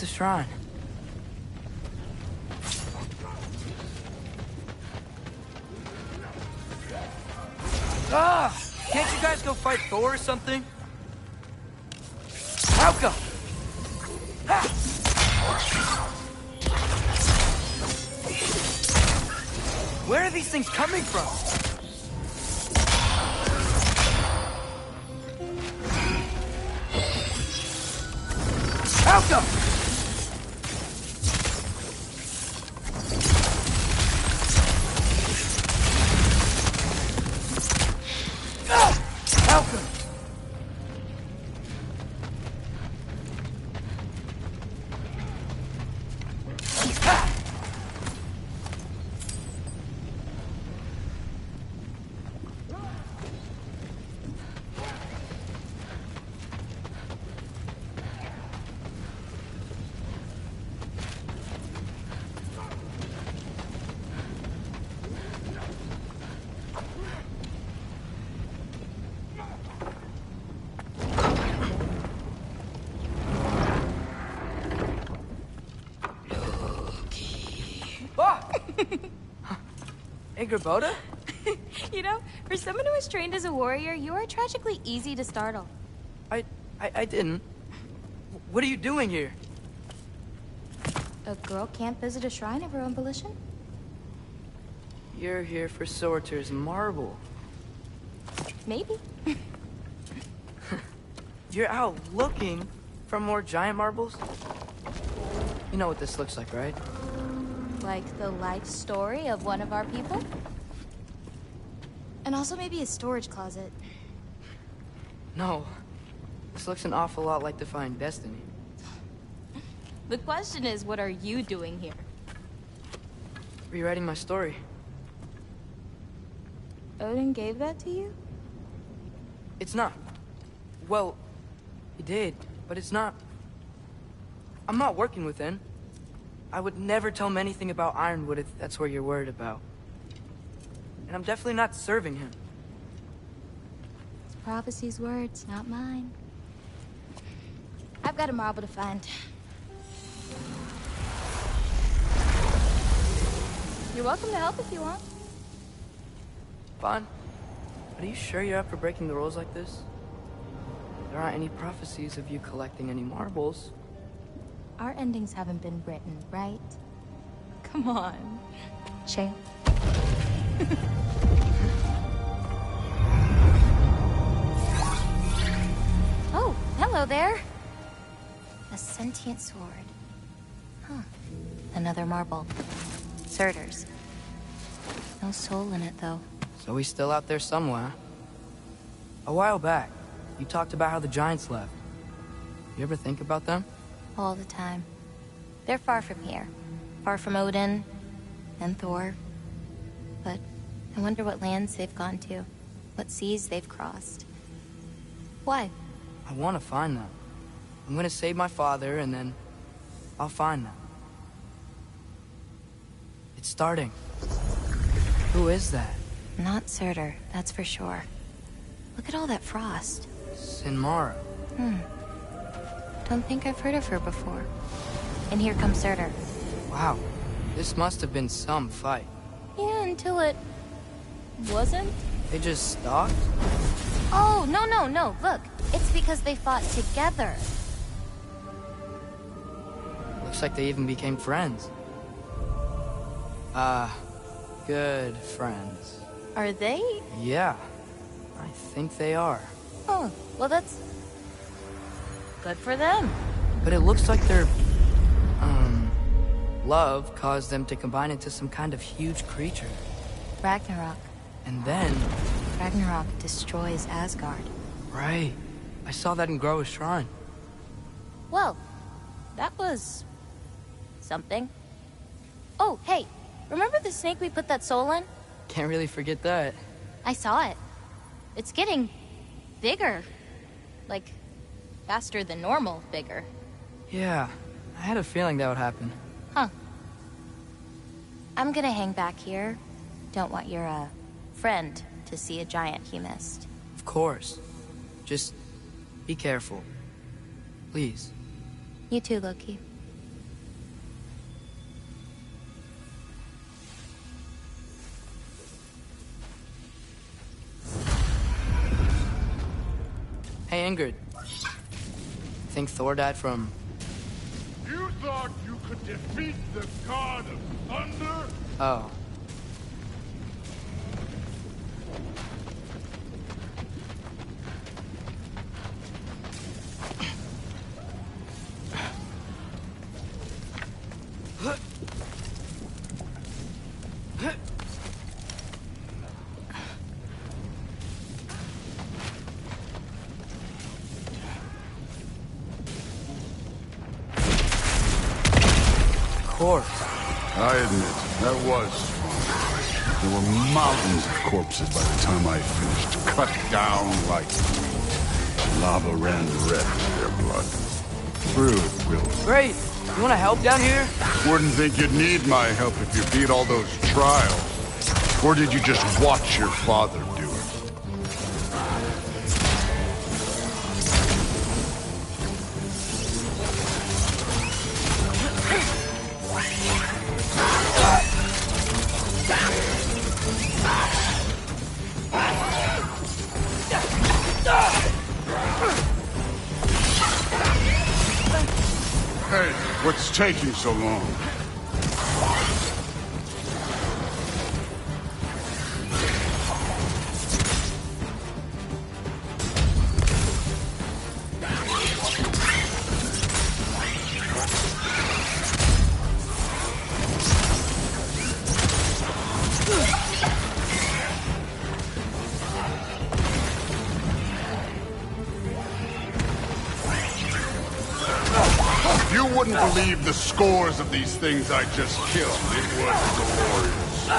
the shrine? Ah! Can't you guys go fight Thor or something? How come? Ha! Where are these things coming from? How come? How come? Hey, Grabota? You know, for someone who is trained as a warrior, you are tragically easy to startle. I didn't. What are you doing here? A girl can't visit a shrine of her own volition? You're here for Sorter's marble. Maybe. You're out looking for more giant marbles? You know what this looks like, right? Like the life story of one of our people? And also maybe a storage closet. No. This looks an awful lot like Defying Destiny. The question is, what are you doing here? Rewriting my story. Odin gave that to you? It's not. Well, he did, but it's not. I'm not working with him. I would never tell him anything about Ironwood if that's what you're worried about. And I'm definitely not serving him. It's prophecy's words, not mine. I've got a marble to find. You're welcome to help if you want. Fine. But are you sure you're up for breaking the rules like this? There aren't any prophecies of you collecting any marbles. Our endings haven't been written, right? Come on, champ. Oh, hello there. A sentient sword. Huh. Another marble. Surtur's. No soul in it, though. So he's still out there somewhere. A while back, you talked about how the giants left. You ever think about them? All the time. They're far from here. Far from Odin and Thor. But I wonder what lands they've gone to. What seas they've crossed. Why? I want to find them. I'm gonna save my father, and then I'll find them. It's starting. Who is that? Not Surtur, that's for sure. Look at all that frost. Sinmara. Don't think I've heard of her before. And here comes Surtur. Wow. This must have been some fight. Yeah, until it... wasn't? They just stalked? Oh, no. Look, it's because they fought together. Looks like they even became friends. Good friends. Are they? Yeah, I think they are. Oh, well that's... good for them. But it looks like their, love caused them to combine into some kind of huge creature. Ragnarok. And then... Ragnarok destroys Asgard. Right. I saw that in Groa's shrine. Well, that was... something. Oh, hey, remember the snake we put that soul in? Can't really forget that. I saw it. It's getting... bigger. Like, faster than normal bigger. Yeah, I had a feeling that would happen. Huh. I'm gonna hang back here. Don't want your, friend to see a giant he missed. Of course. Just be careful. Please. You too, Loki. angered. Think Thor died from... You thought you could defeat the god of thunder? Oh. I admit, that was fun. There were mountains of corpses by the time I finished, cut down like wheat. Lava ran red with their blood. Rude, Will. Great! You wanna help down here? Wouldn't think you'd need my help if you beat all those trials. Or did you just watch your father do it? Hey, what's taking so long? You wouldn't believe the scores of these things I just killed. It was glorious.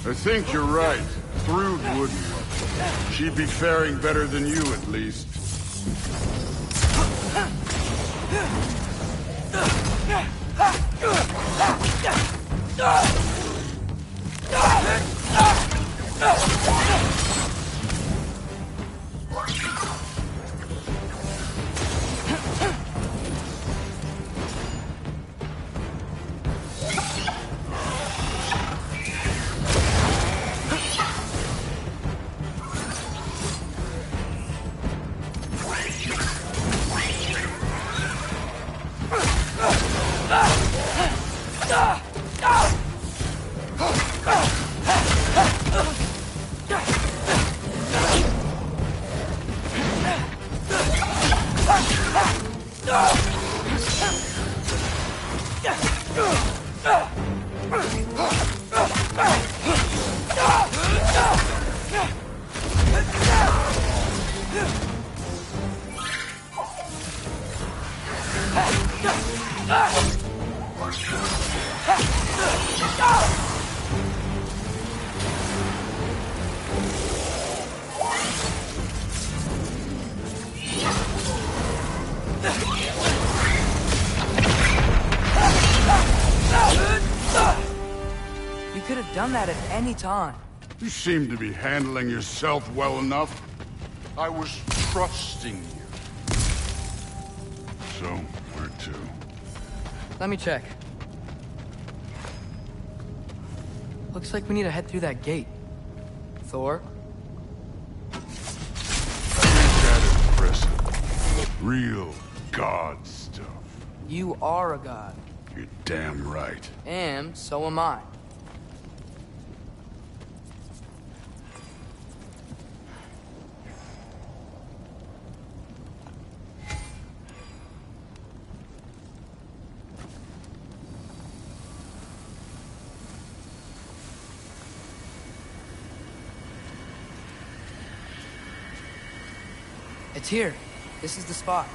I think you're right. Thrud wouldn't. She'd be faring better than you, at least. You could have done that at any time. You seem to be handling yourself well enough. I was trusting you. So, where to? Let me check. Looks like we need to head through that gate. Thor? That is impressive. Real god stuff. You are a god. You're damn right. And so am I. It's here. This is the spot.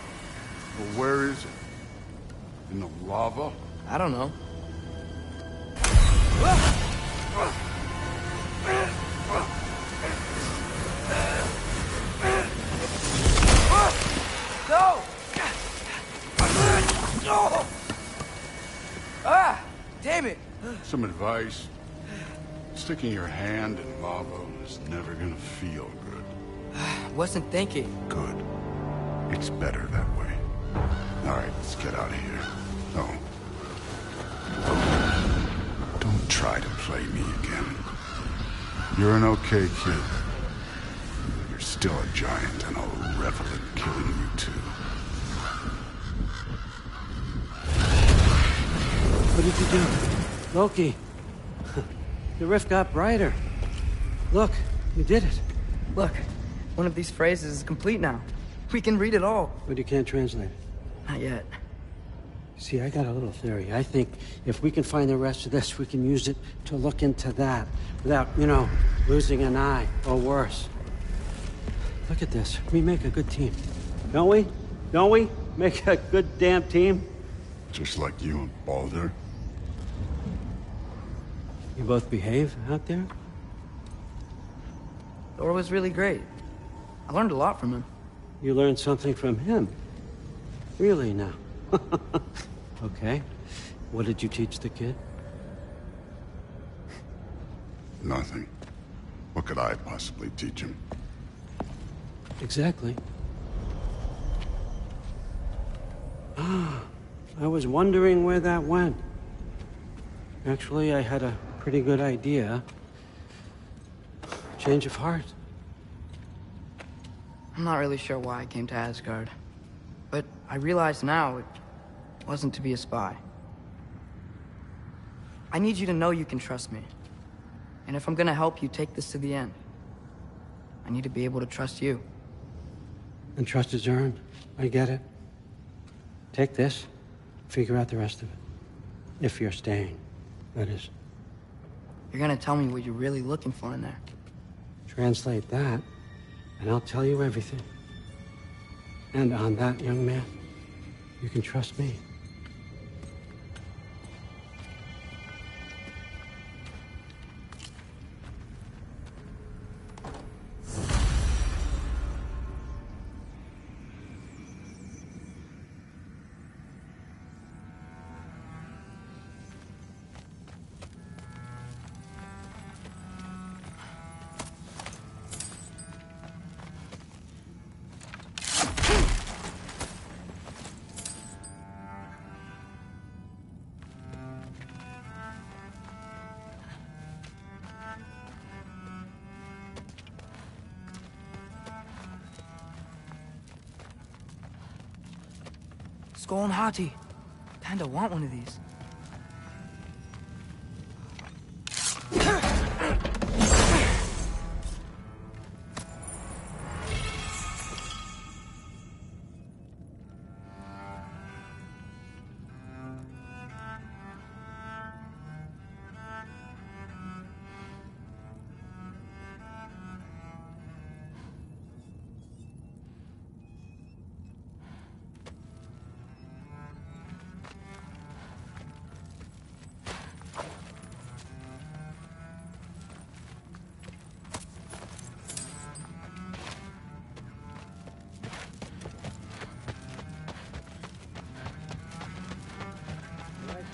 But where is it? In the lava? I don't know. No! Ah! Damn it! Some advice. Sticking your hand in lava is never gonna feel good. Wasn't thinking. Good. It's better that way. All right, let's get out of here. Oh. Don't try to play me again. You're an okay kid. You're still a giant, and I'll revel in killing you too. What did you do? Loki. The rift got brighter. Look, you did it. Look, one of these phrases is complete now. We can read it all. But you can't translate it. Not yet. See, I got a little theory. I think if we can find the rest of this, we can use it to look into that without, losing an eye or worse. Look at this. We make a good team. Don't we? Don't we? Make a good damn team? Just like you and Balder. You both behave out there? Thor was really great. I learned a lot from him. You learned something from him? Really now? Okay. What did you teach the kid? Nothing. What could I possibly teach him? Exactly. I was wondering where that went. Actually, I had a pretty good idea. Change of heart. I'm not really sure why I came to Asgard. But I realize now it wasn't to be a spy. I need you to know you can trust me. And if I'm gonna help you take this to the end, I need to be able to trust you. And trust is earned. I get it. Take this, figure out the rest of it. If you're staying, that is. You're gonna tell me what you're really looking for in there. Translate that, and I'll tell you everything. And on that, young man, you can trust me. Skull and Hati. Kinda want one of these.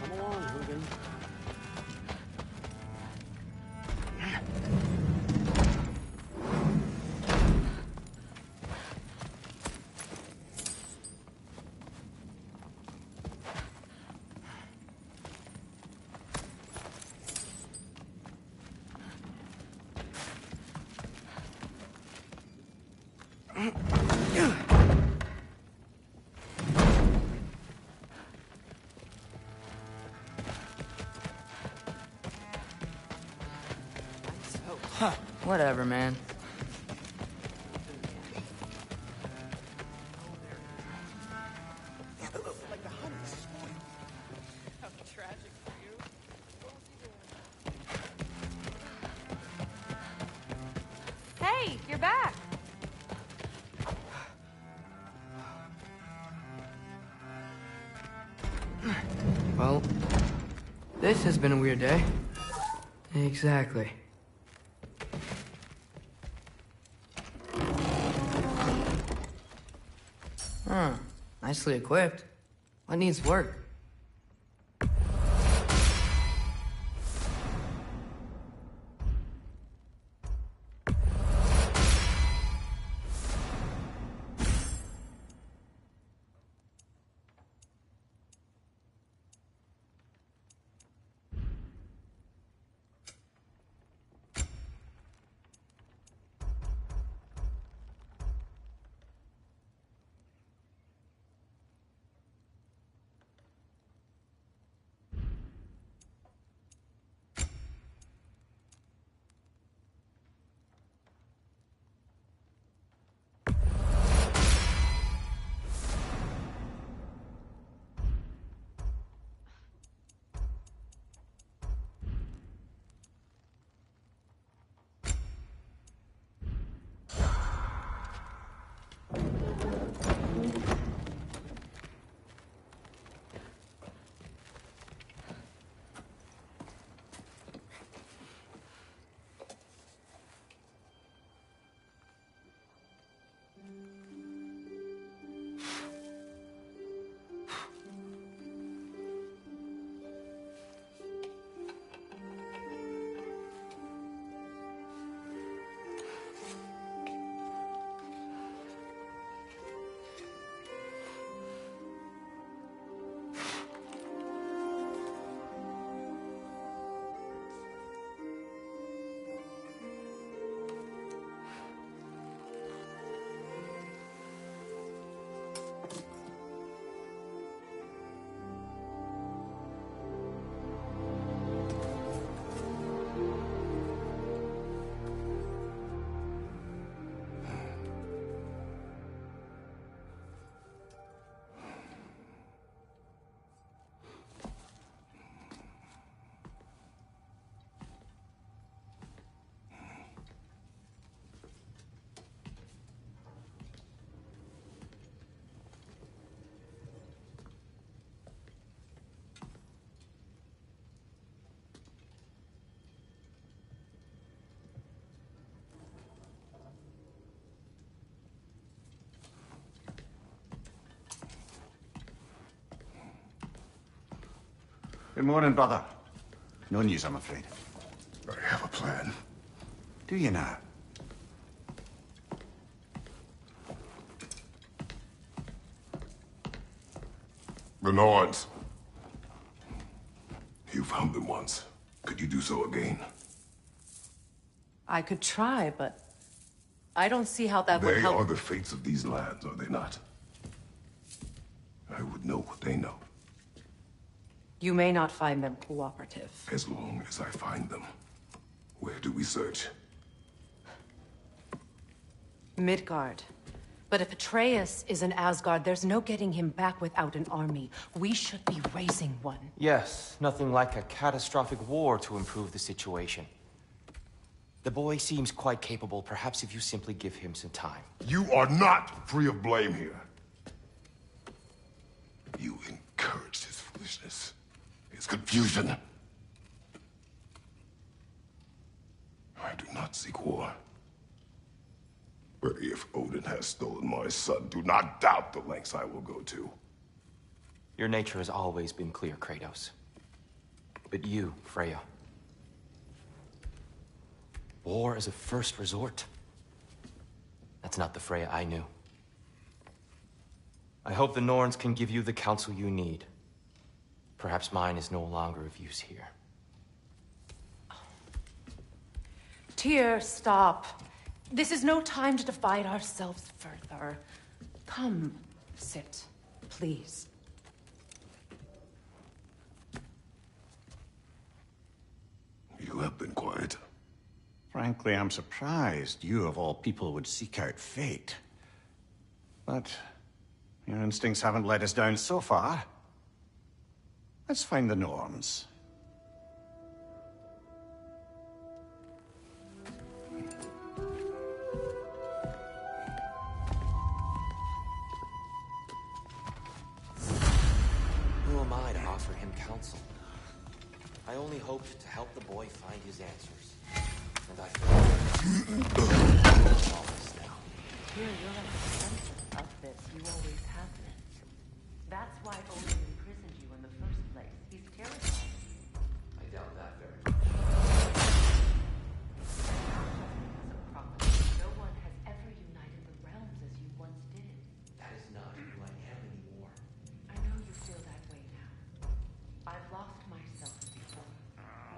Come along, Hogan. Huh, whatever, man. Hey, you're back. Well, this has been a weird day. Exactly. Huh. Nicely equipped. What needs work? Good morning, brother. No news, I'm afraid. I have a plan. Do you now? The Norns. You found them once. Could you do so again? I could try, but I don't see how that would They help. are the fates of these lands, are they not? I would know what they know, You may not find them cooperative. as long as I find them. Where do we search? Midgard. But if Atreus is in Asgard, there's no getting him back without an army. We should be raising one. Yes, nothing like a catastrophic war to improve the situation. The boy seems quite capable. Perhaps if you simply give him some time. You are not free of blame here. You encouraged his foolishness, his confusion. I do not seek war. But if Odin has stolen my son, do not doubt the lengths I will go to. Your nature has always been clear, Kratos. But you, Freya. War is a first resort. That's not the Freya I knew. I hope the Norns can give you the counsel you need. Perhaps mine is no longer of use here. Tyr, stop. This is no time to divide ourselves further. Come, sit, please. You have been quiet. Frankly, I'm surprised you, of all people, would seek out fate. But your instincts haven't let us down so far. Let's find the Norns. Who am I to offer him counsel? I only hoped to help the boy find his answers. And I feel all this now. Tyr, you're at the center of this. You always have been. That's why Odin imprisoned you in the first place. He's terrified. I doubt that very much. As a prophet, no one has ever united the realms as you once did. That is not who I am anymore. I know you feel that way now. I've lost myself before.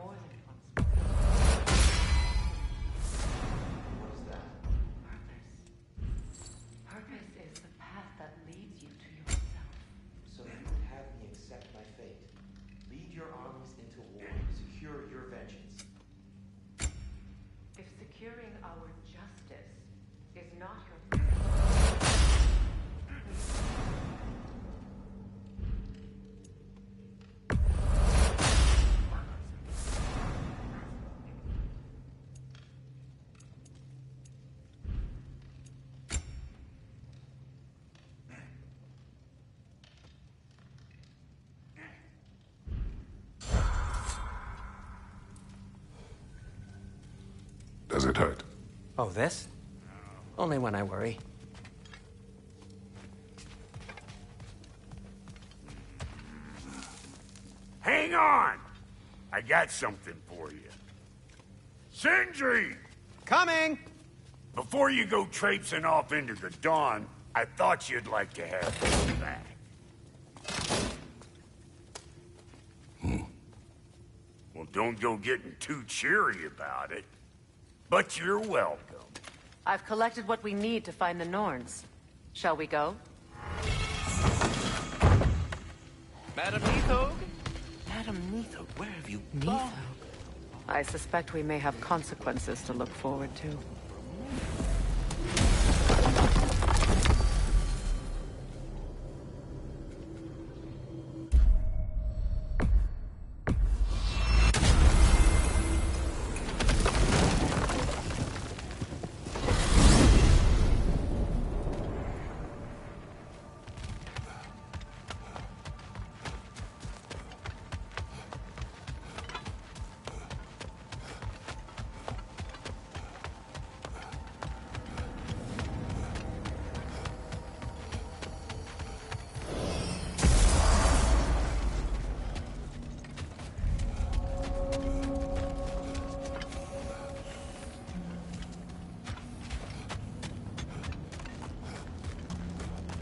More than once. What is that? Purpose. Purpose is the path that leads you to yourself. So you would have me accept my fate. Lead your armies into war. Secure your vengeance. If securing our justice is not your Does it hurt? Oh, this? Only when I worry. Hang on! I got something for you. Sindri! Coming! Before you go traipsing off into the dawn, I thought you'd like to have this back. Well, don't go getting too cheery about it. But you're welcome. I've collected what we need to find the Norns. Shall we go? Madam Neathog? Madam Neathog, where have you gone? I suspect we may have consequences to look forward to.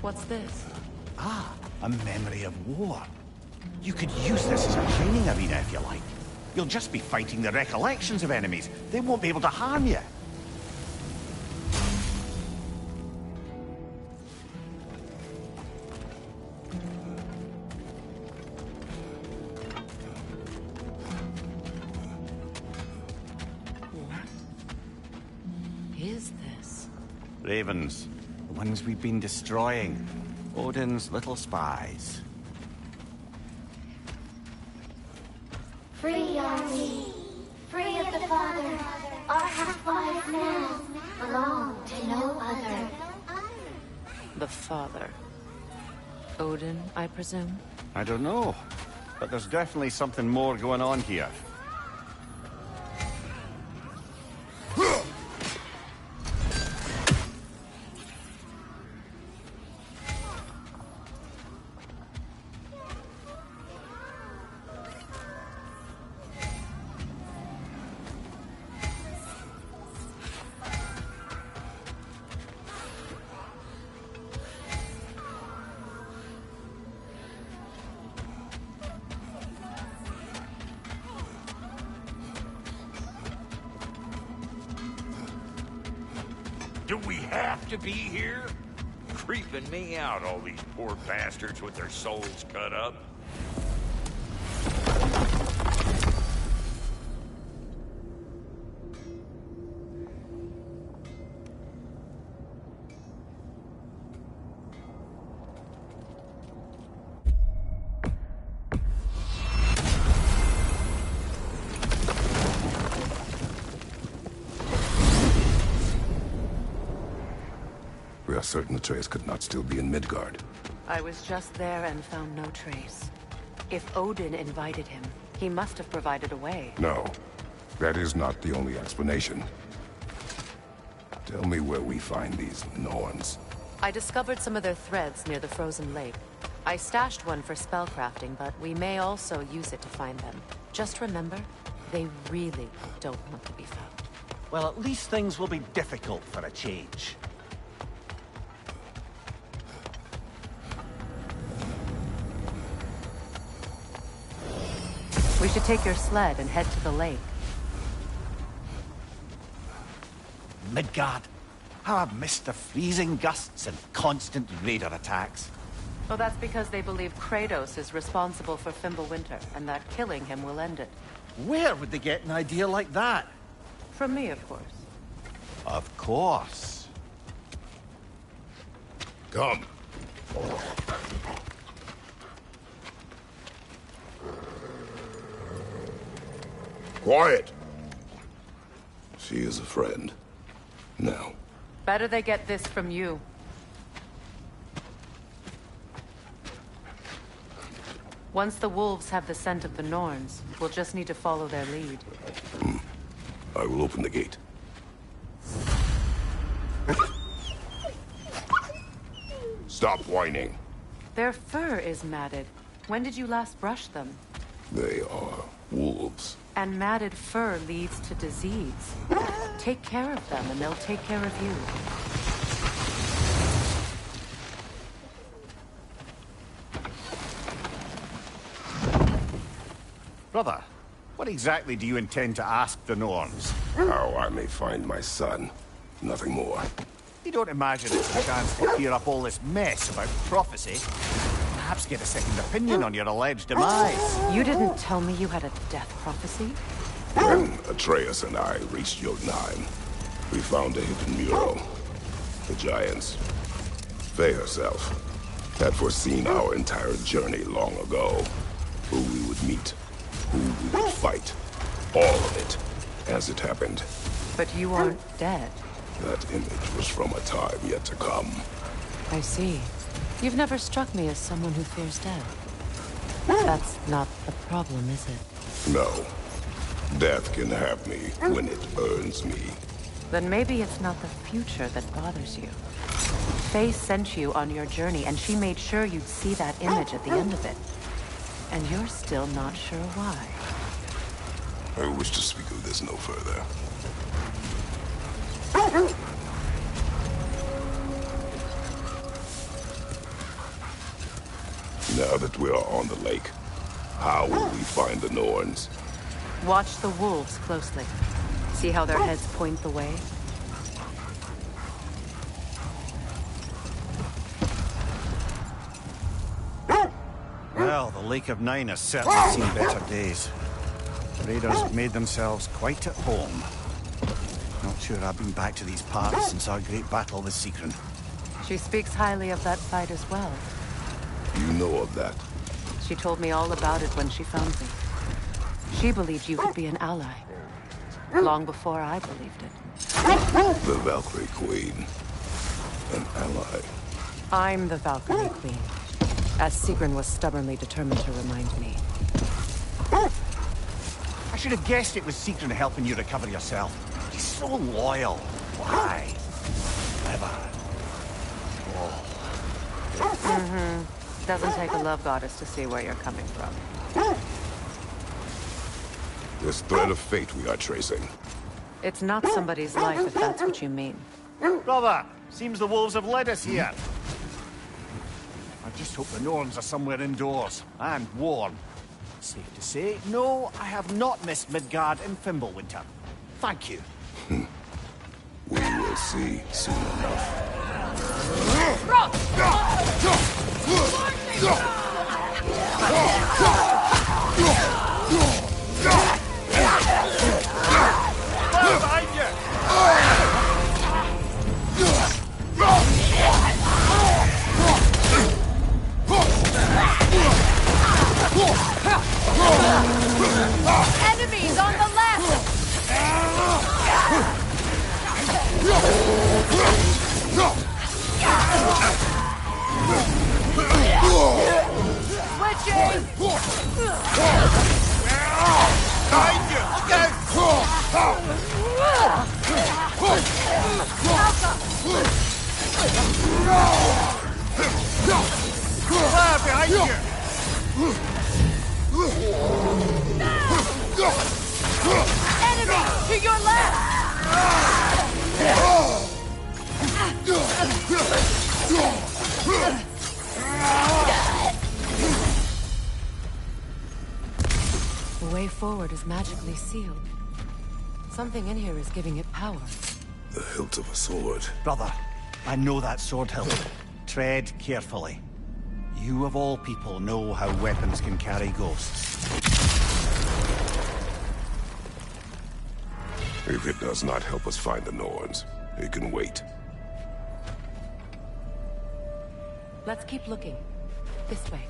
What's this? Ah, a memory of war. You could use this as a training arena if you like. You'll just be fighting the recollections of enemies. They won't be able to harm you. What is this? Ravens. The ones we've been destroying. Odin's little spies. Free are we, free of the Father. Our half-life now belong to no other. The Father. Odin, I presume? I don't know, but there's definitely something more going on here. Do we have to be here? Creeping me out, all these poor bastards with their souls cut up. We are certain Atreus could not still be in Midgard. I was just there and found no trace. If Odin invited him, he must have provided a way. No, that is not the only explanation. Tell me where we find these Norns. I discovered some of their threads near the frozen lake. I stashed one for spellcrafting, but we may also use it to find them. Just remember, they really don't want to be found. Well, at least things will be difficult for a change. We should take your sled and head to the lake. Midgard. How I've missed the freezing gusts and constant raider attacks. Well, that's because they believe Kratos is responsible for Fimbulwinter, and that killing him will end it. Where would they get an idea like that? From me, of course. Of course. Come. Quiet! She is a friend. Now. Better they get this from you. Once the wolves have the scent of the Norns, we'll just need to follow their lead. I will open the gate. Stop whining. Their fur is matted. When did you last brush them? They are wolves. And matted fur leads to disease. Take care of them, and they'll take care of you. Brother, what exactly do you intend to ask the Norns? How I may find my son. Nothing more. You don't imagine it's a chance to clear up all this mess about prophecy? Perhaps get a second opinion on your alleged demise. You didn't tell me you had a death prophecy? When Atreus and I reached Jotunheim, we found a hidden mural. The Giants, Faye herself, had foreseen our entire journey long ago. Who we would meet, who we would fight. All of it, as it happened. But you aren't dead. That image was from a time yet to come. I see. You've never struck me as someone who fears death. That's not the problem, is it? No. Death can have me when it earns me. Then maybe it's not the future that bothers you. Faye sent you on your journey, and she made sure you'd see that image at the end of it. And you're still not sure why. I wish to speak of this no further. Now that we are on the lake, how will we find the Norns? Watch the wolves closely. See how their heads point the way? Well, the Lake of Nine has certainly seen better days. Raiders have made themselves quite at home. Not sure I've been back to these parts since our great battle with Secret. She speaks highly of that fight as well. You know of that? She told me all about it when she found me. She believed you could be an ally. Long before I believed it. The Valkyrie Queen. An ally. I'm the Valkyrie Queen. As Sigrun was stubbornly determined to remind me. I should have guessed it was Secret helping you recover yourself. He's so loyal. Why? Never. Doesn't take a love goddess to see where you're coming from. This thread of fate we are tracing. It's not somebody's life, if that's what you mean. Brother, seems the wolves have led us here. I just hope the Norns are somewhere indoors, and warm. Safe to say, no, I have not missed Midgard in Fimbulwinter. Thank you. We will see soon enough. Behind you! Enemies on the left! Switching! Behind you! Look out! Fire behind you! Enemy to your left! The way forward is magically sealed. Something in here is giving it power. The hilt of a sword. Brother, I know that sword hilt. Tread carefully. You of all people know how weapons can carry ghosts. If it does not help us find the Norns, it can wait. Let's keep looking. This way.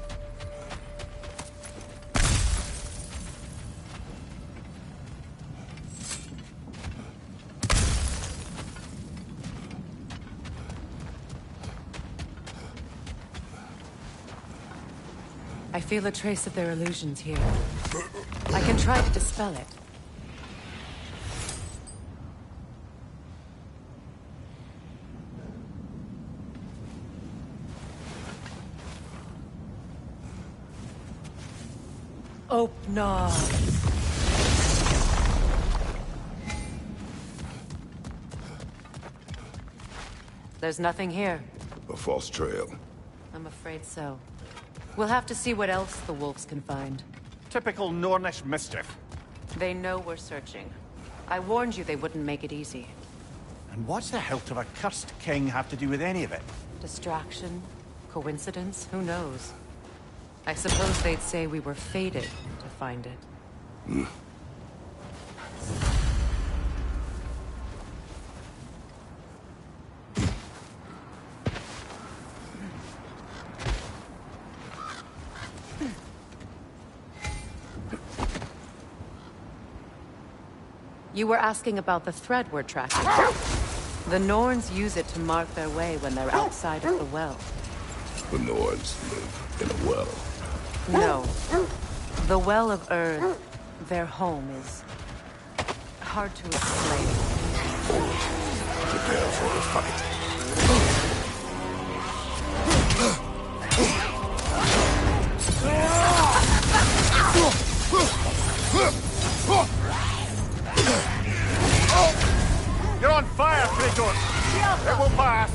I feel a trace of their illusions here. I can try to dispel it. Open. There's nothing here. A false trail. I'm afraid so. We'll have to see what else the wolves can find. Typical Nornish mischief. They know we're searching. I warned you they wouldn't make it easy. And what's the hilt of a cursed king have to do with any of it? Distraction? Coincidence? Who knows? I suppose they'd say we were fated to find it. You were asking about the thread we're tracking. The Norns use it to mark their way when they're outside of the well. The Norns live in a well. No. The Well of Earth, their home, is hard to explain. Prepare for a fight. You're on fire, Kratos! It will pass!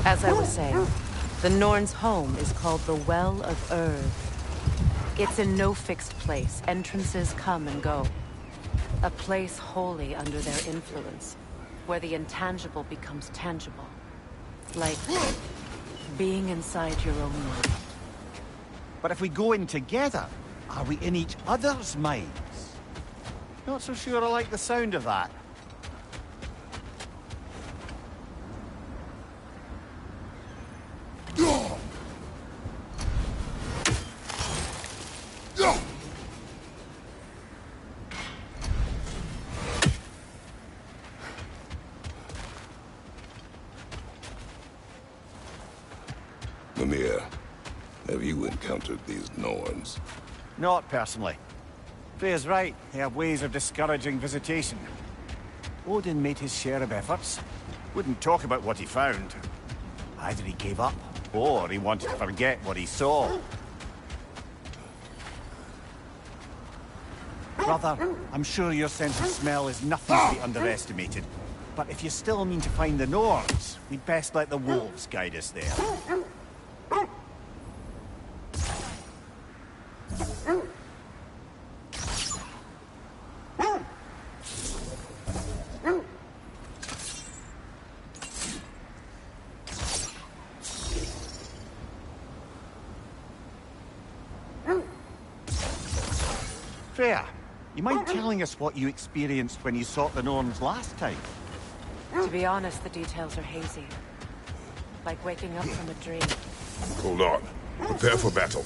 As I was saying, the Norn's home is called the Well of Erd. It's in no fixed place. Entrances come and go. A place wholly under their influence, where the intangible becomes tangible. Like being inside your own mind. But if we go in together, are we in each other's minds? Not so sure I like the sound of that. Mimir, have you encountered these Norns? Not personally. Freya's right. They have ways of discouraging visitation. Odin made his share of efforts. Wouldn't talk about what he found. Either he gave up, or he wanted to forget what he saw. Brother, I'm sure your sense of smell is nothing to be underestimated. But if you still mean to find the Norns, we'd best let the wolves guide us there. Freya, you mind telling us what you experienced when you sought the Norns last time? To be honest, the details are hazy. Like waking up from a dream. Hold on. Prepare for battle.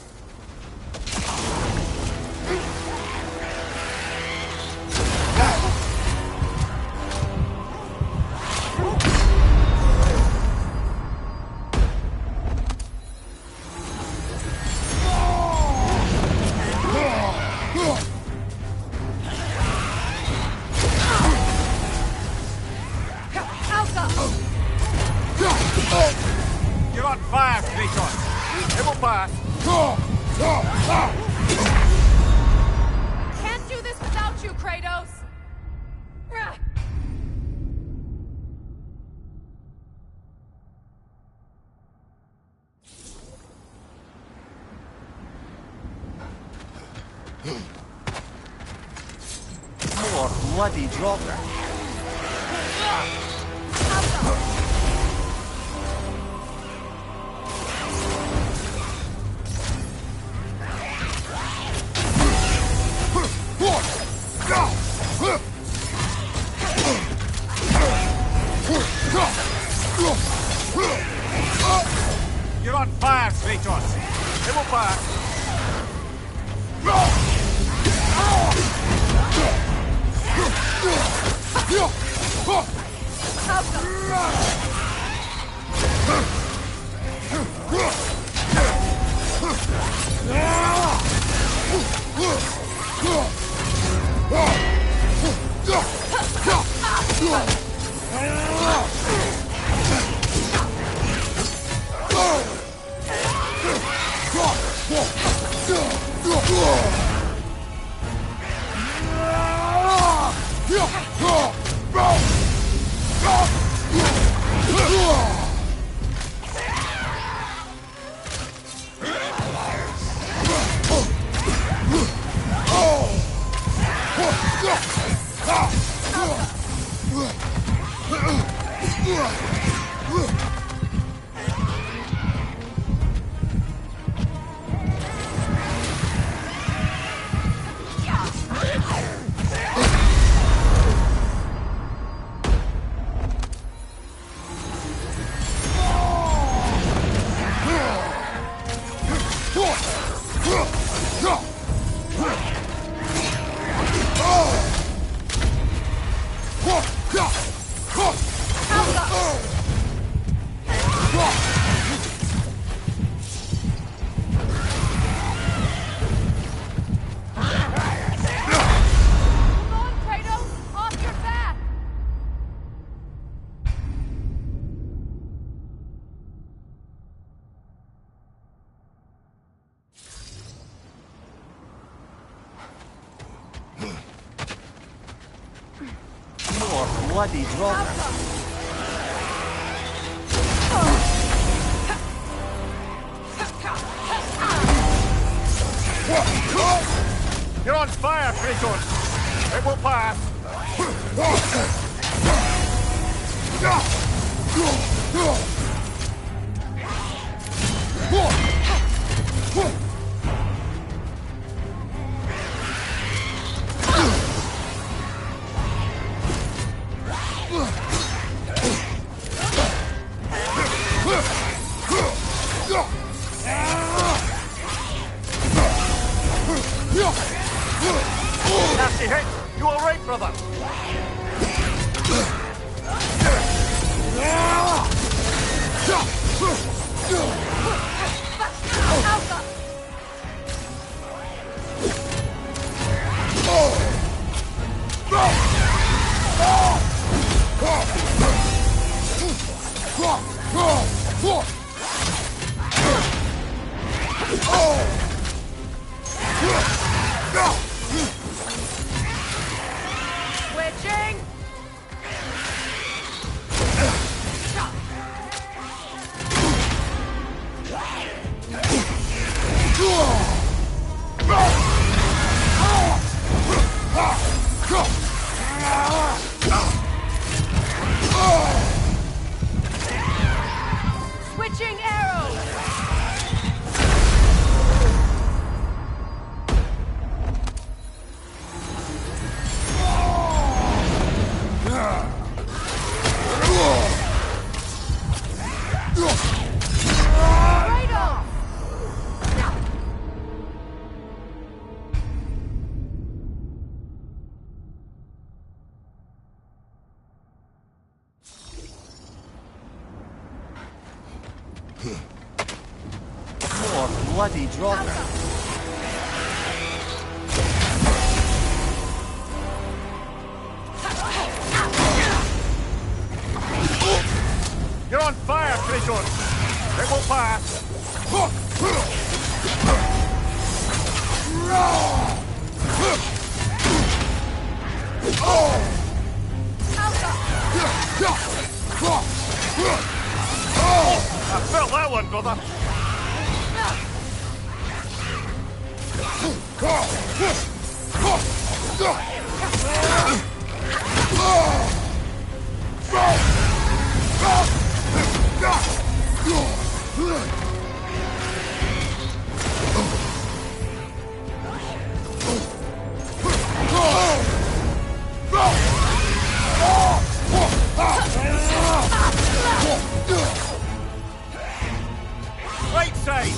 You're on fire, Kratos! It will pass! Can't do this without you, Kratos! More bloody dropper! You're on fire, Kratos! It will pass! More bloody dropper! You're on fire, Kratos! It will pass! Nasty hit! You all right, brother? Switching! Switching arrows! More bloody drop. You're on fire, Kratos! It will pass! I felt that one, brother! Right side!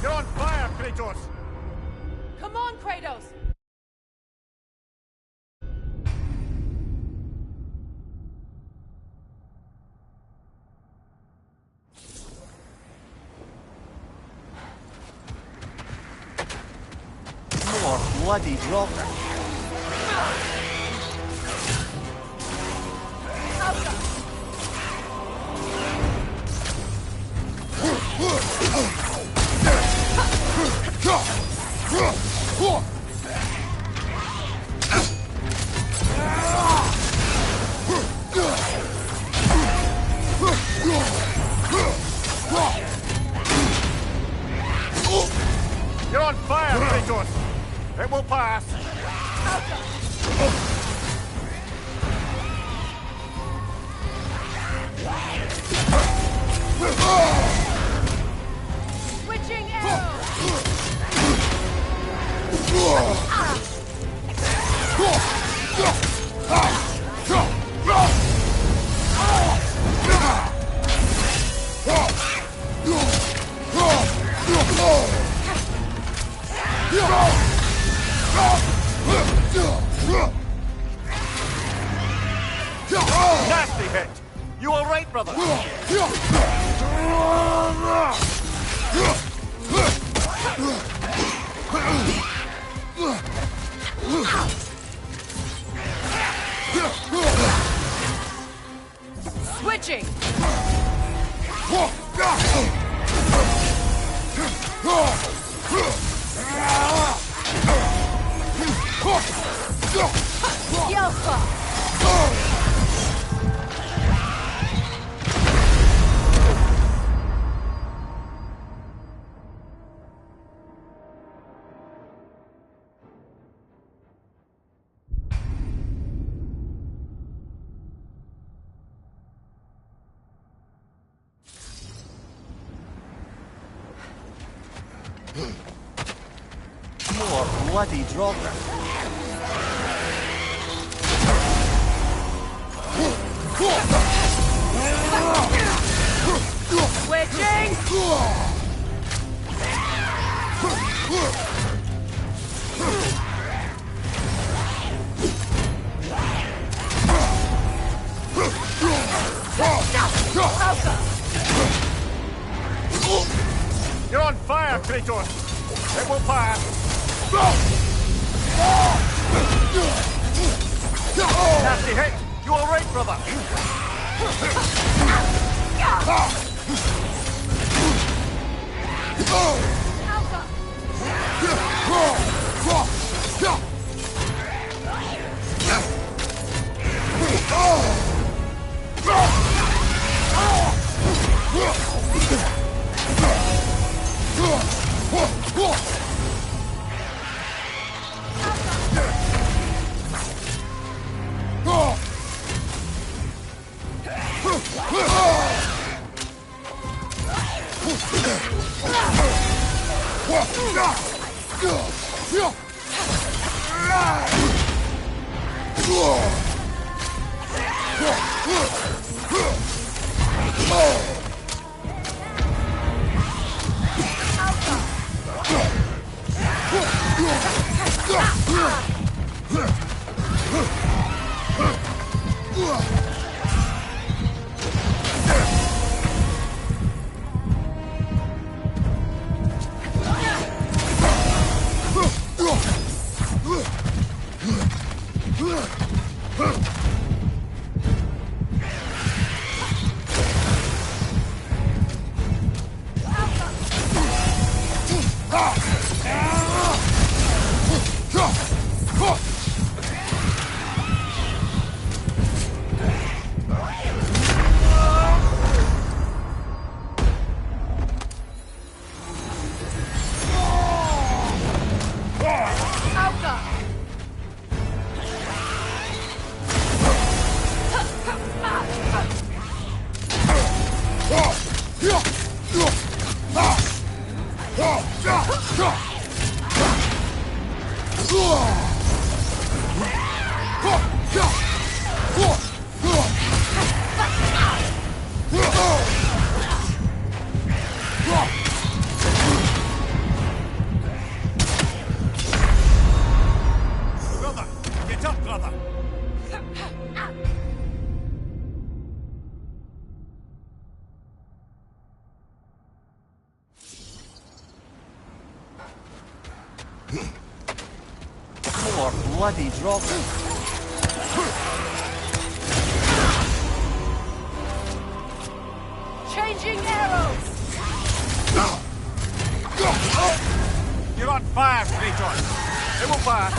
You're on fire, Kratos! Come on, Kratos! More bloody drop. You're on fire, Kratos! It will pass! Switching arrows! Nasty hit! You all right, brother? Switching! Yelpa! More bloody drop. Switching! You're on fire, Kratos! It will pass! Nasty hit! You all right, brother? Brother! Get up, brother! More bloody drop. Changing arrows! You're on fire, Kratos! It will pass!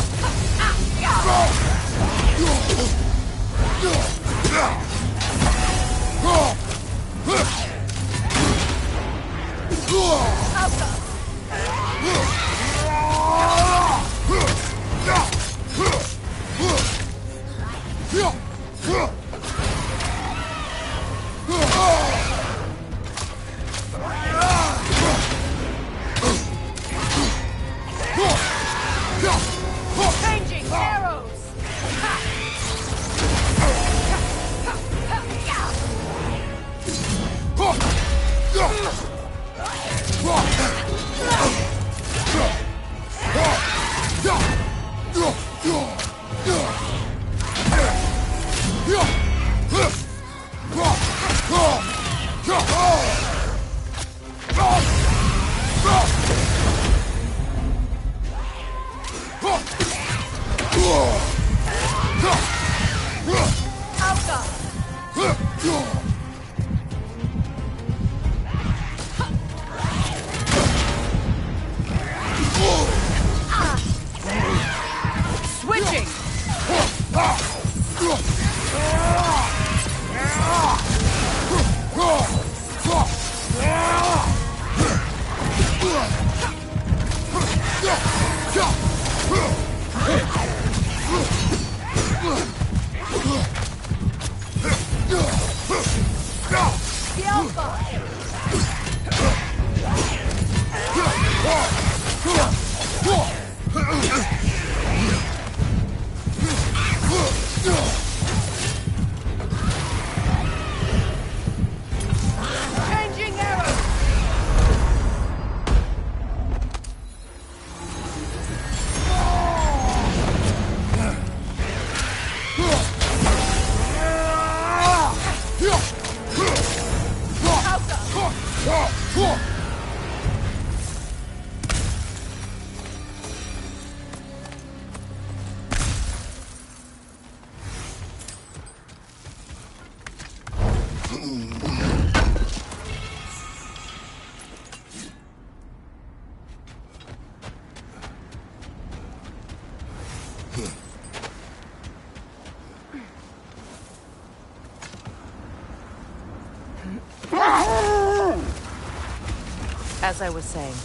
As I was saying,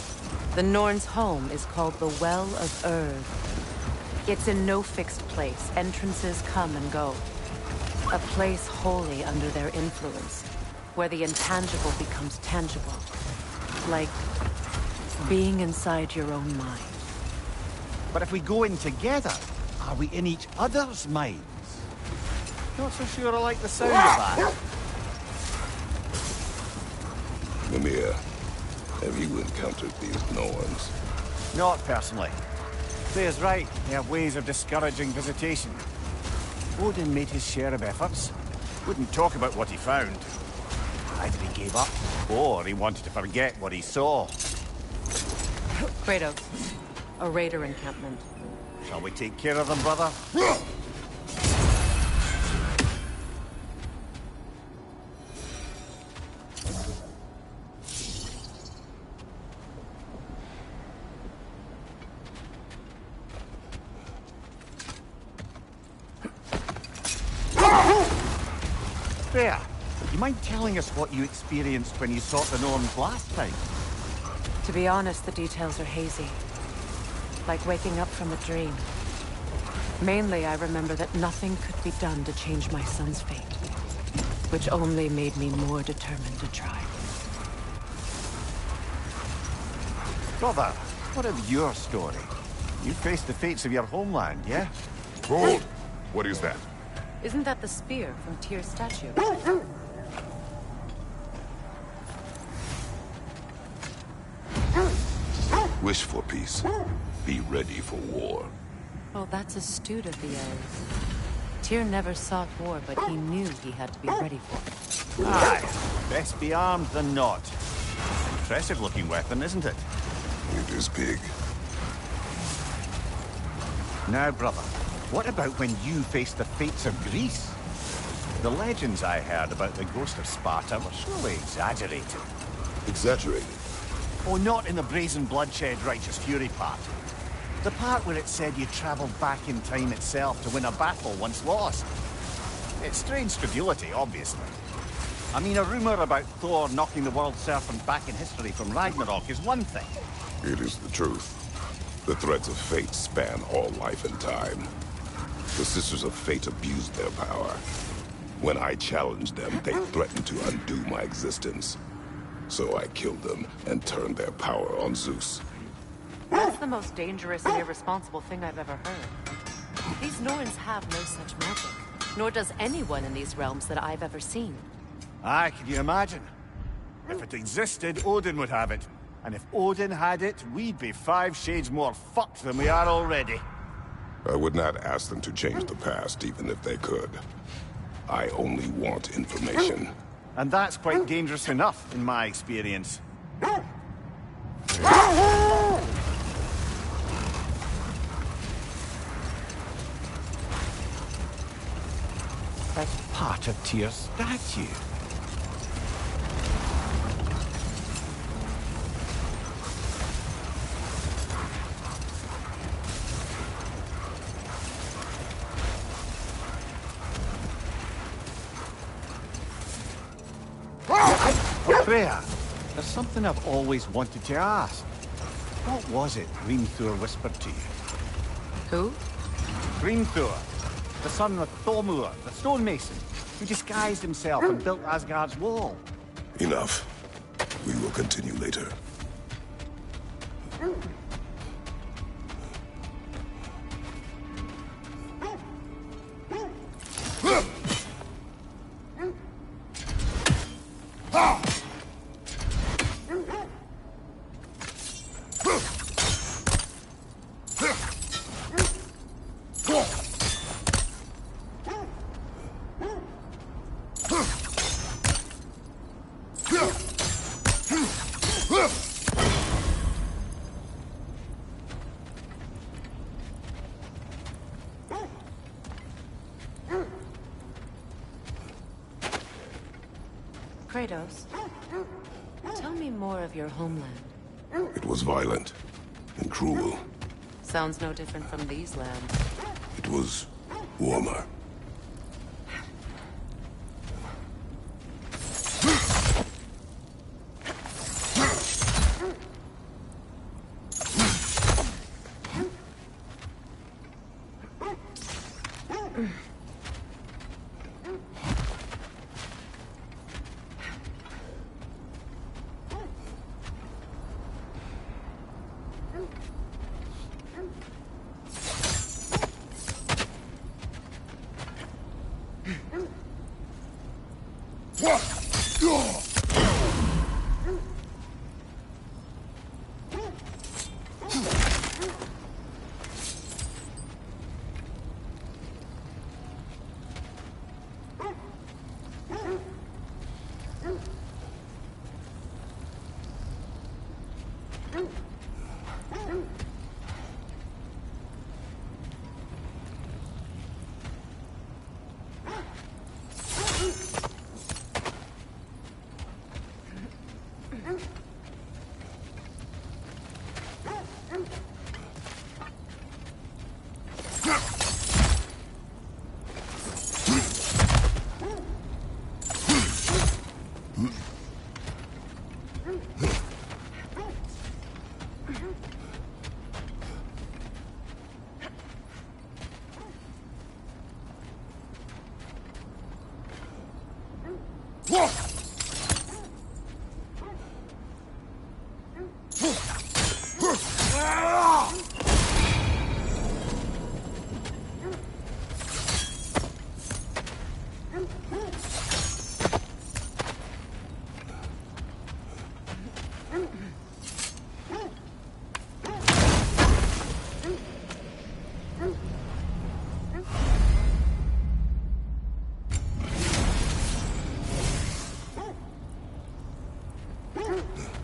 the Norn's home is called the Well of Erd. It's in no fixed place. Entrances come and go. A place wholly under their influence, where the intangible becomes tangible. Like being inside your own mind. But if we go in together, are we in each other's minds? Not so sure I like the sound of that. Mimir, have you encountered these Norns? Not personally. Freya's right. They have ways of discouraging visitation. Odin made his share of efforts. Wouldn't talk about what he found. Either he gave up, or he wanted to forget what he saw. Kratos, a raider encampment. Shall we take care of them, brother? Freya, you mind telling us what you experienced when you sought the Norns last time? To be honest, the details are hazy. Like waking up from a dream. Mainly, I remember that nothing could be done to change my son's fate. Which only made me more determined to try. Brother, what of your story? You faced the fates of your homeland, yeah? Hold! What is that? Isn't that the spear from Tyr's statue? Wish for peace. Be ready for war. Oh, that's astute of the elves. Tyr never sought war, but he knew he had to be ready for it. Aye, best be armed than not. Impressive looking weapon, isn't it? It is big. Now, brother, what about when you faced the fates of Greece? The legends I heard about the ghost of Sparta were surely exaggerated. Exaggerated? Oh, not in the brazen bloodshed righteous fury part. The part where it said you travelled back in time itself to win a battle once lost. It's strange credulity, obviously. I mean, a rumour about Thor knocking the world serpent back in history from Ragnarok is one thing. It is the truth. The threads of fate span all life and time. The Sisters of Fate abused their power. When I challenged them, they threatened to undo my existence. So I killed them and turned their power on Zeus. That's the most dangerous and irresponsible thing I've ever heard. These Norns have no such magic. Nor does anyone in these realms that I've ever seen. Aye, can you imagine? If it existed, Odin would have it. And if Odin had it, we'd be 5 shades more fucked than we are already. I would not ask them to change the past, even if they could. I only want information. And that's quite dangerous enough, in my experience. That's part of Tyr's statue. Freya, there's something I've always wanted to ask. What was it Hrimthur whispered to you? Who? Hrimthur, the son of Thormur, the stonemason, who disguised himself and built Asgard's wall. Enough. We will continue later. Kratos, tell me more of your homeland. It was violent and cruel. Sounds no different from these lands. It was warmer.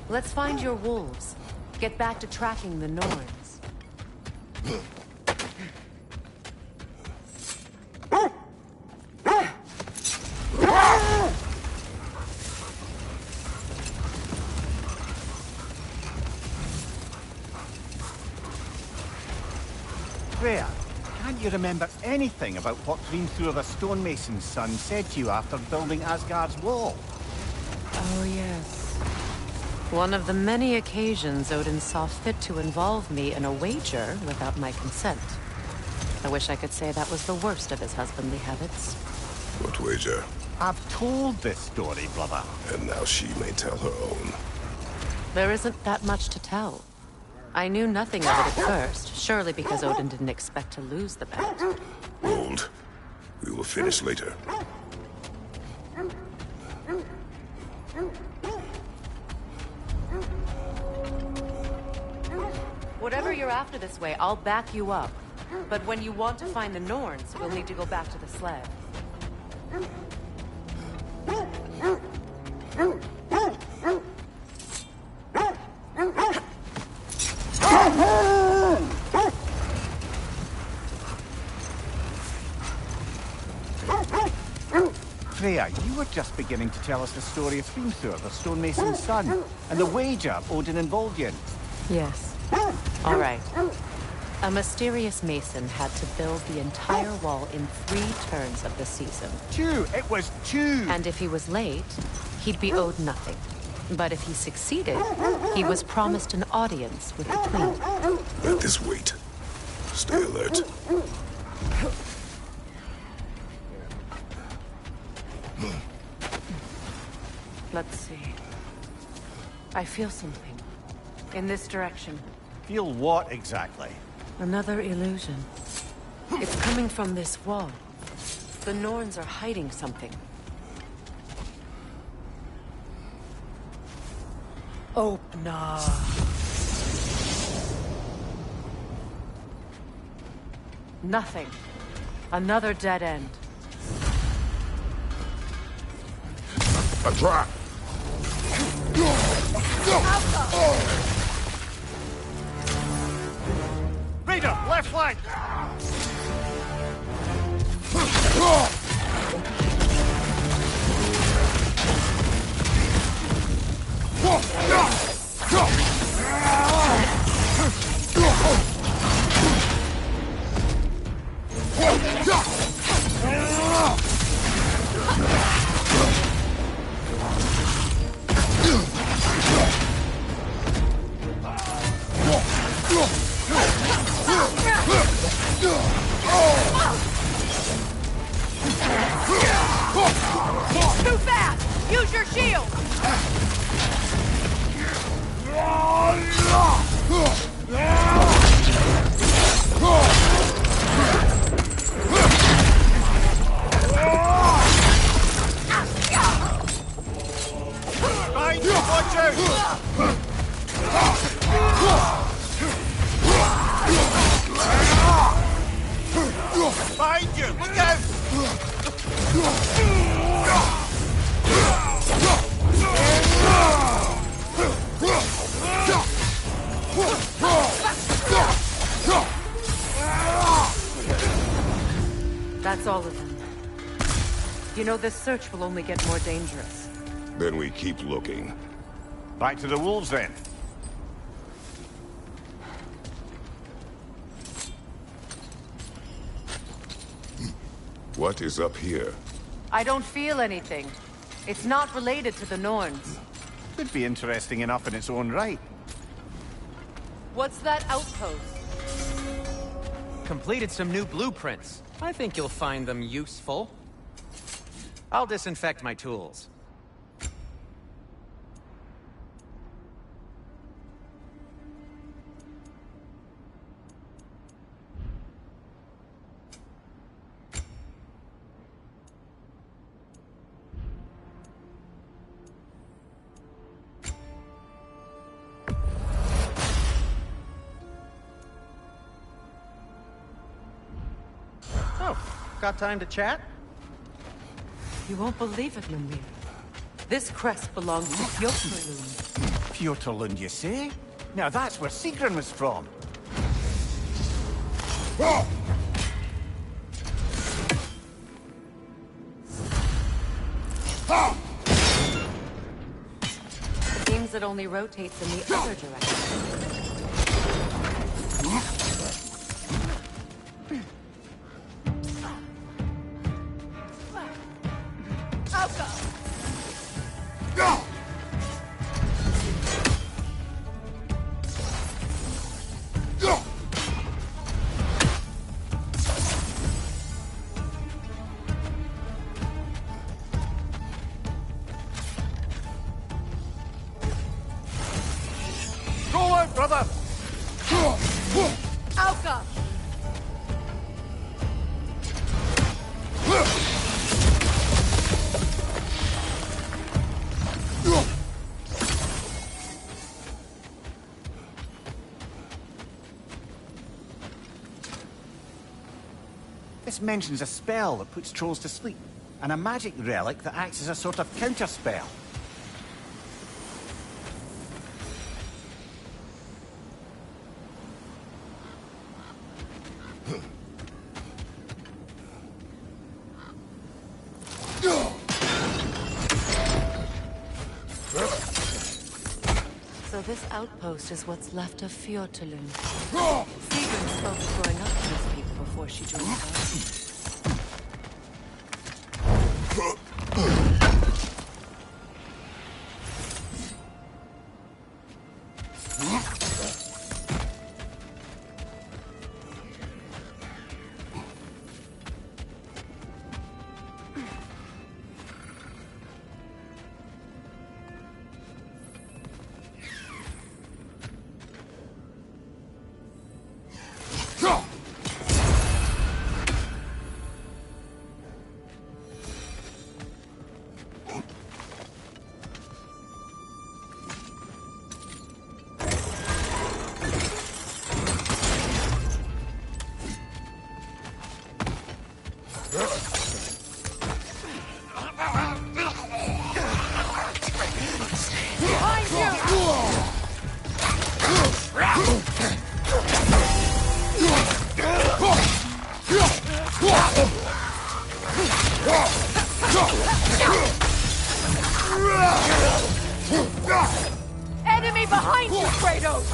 Let's find your wolves. Get back to tracking the Norns. Freya, can't you remember anything about what Hrimthur the stonemason's son said to you after building Asgard's wall? Oh, yes. One of the many occasions Odin saw fit to involve me in a wager without my consent. I wish I could say that was the worst of his husbandly habits. What wager? I've told this story, brother. And now she may tell her own. There isn't that much to tell. I knew nothing of it at first, surely because Odin didn't expect to lose the bet. Hold. We will finish later. Whatever you're after this way, I'll back you up. But when you want to find the Norns, we'll need to go back to the sled. Freya, you were just beginning to tell us the story of Hrimthur, the stonemason's son, and the wager Odin involved you in. Yes. All right. A mysterious mason had to build the entire wall in 3 turns of the season. 2! It was 2! And if he was late, he'd be owed nothing. But if he succeeded, he was promised an audience with the queen. Let this wait. Stay alert. Let's see. I feel something. In this direction. Feel what exactly? Another illusion. It's coming from this wall. The Norns are hiding something. Open up. Nothing. Another dead end. A trap! Raider, left flank! That's all of them. You know, this search will only get more dangerous. Then we keep looking. Back to the wolves, then. What is up here? I don't feel anything. It's not related to the Norns. Could be interesting enough in its own right. What's that outpost? Completed some new blueprints. I think you'll find them useful. I'll disinfect my tools. Oh, got time to chat? You won't believe it, Lumir. This crest belongs to Fjokulund. Fjokulund, you say? Now that's where Sigrun was from. Seems it only rotates in the other direction. Go out, brother! Alka! This mentions a spell that puts trolls to sleep, and a magic relic that acts as a sort of counterspell. So this outpost is what's left of Fjokulund. Sigrun spoke of growing up with these people before she joined us. Enemy behind you, Kratos!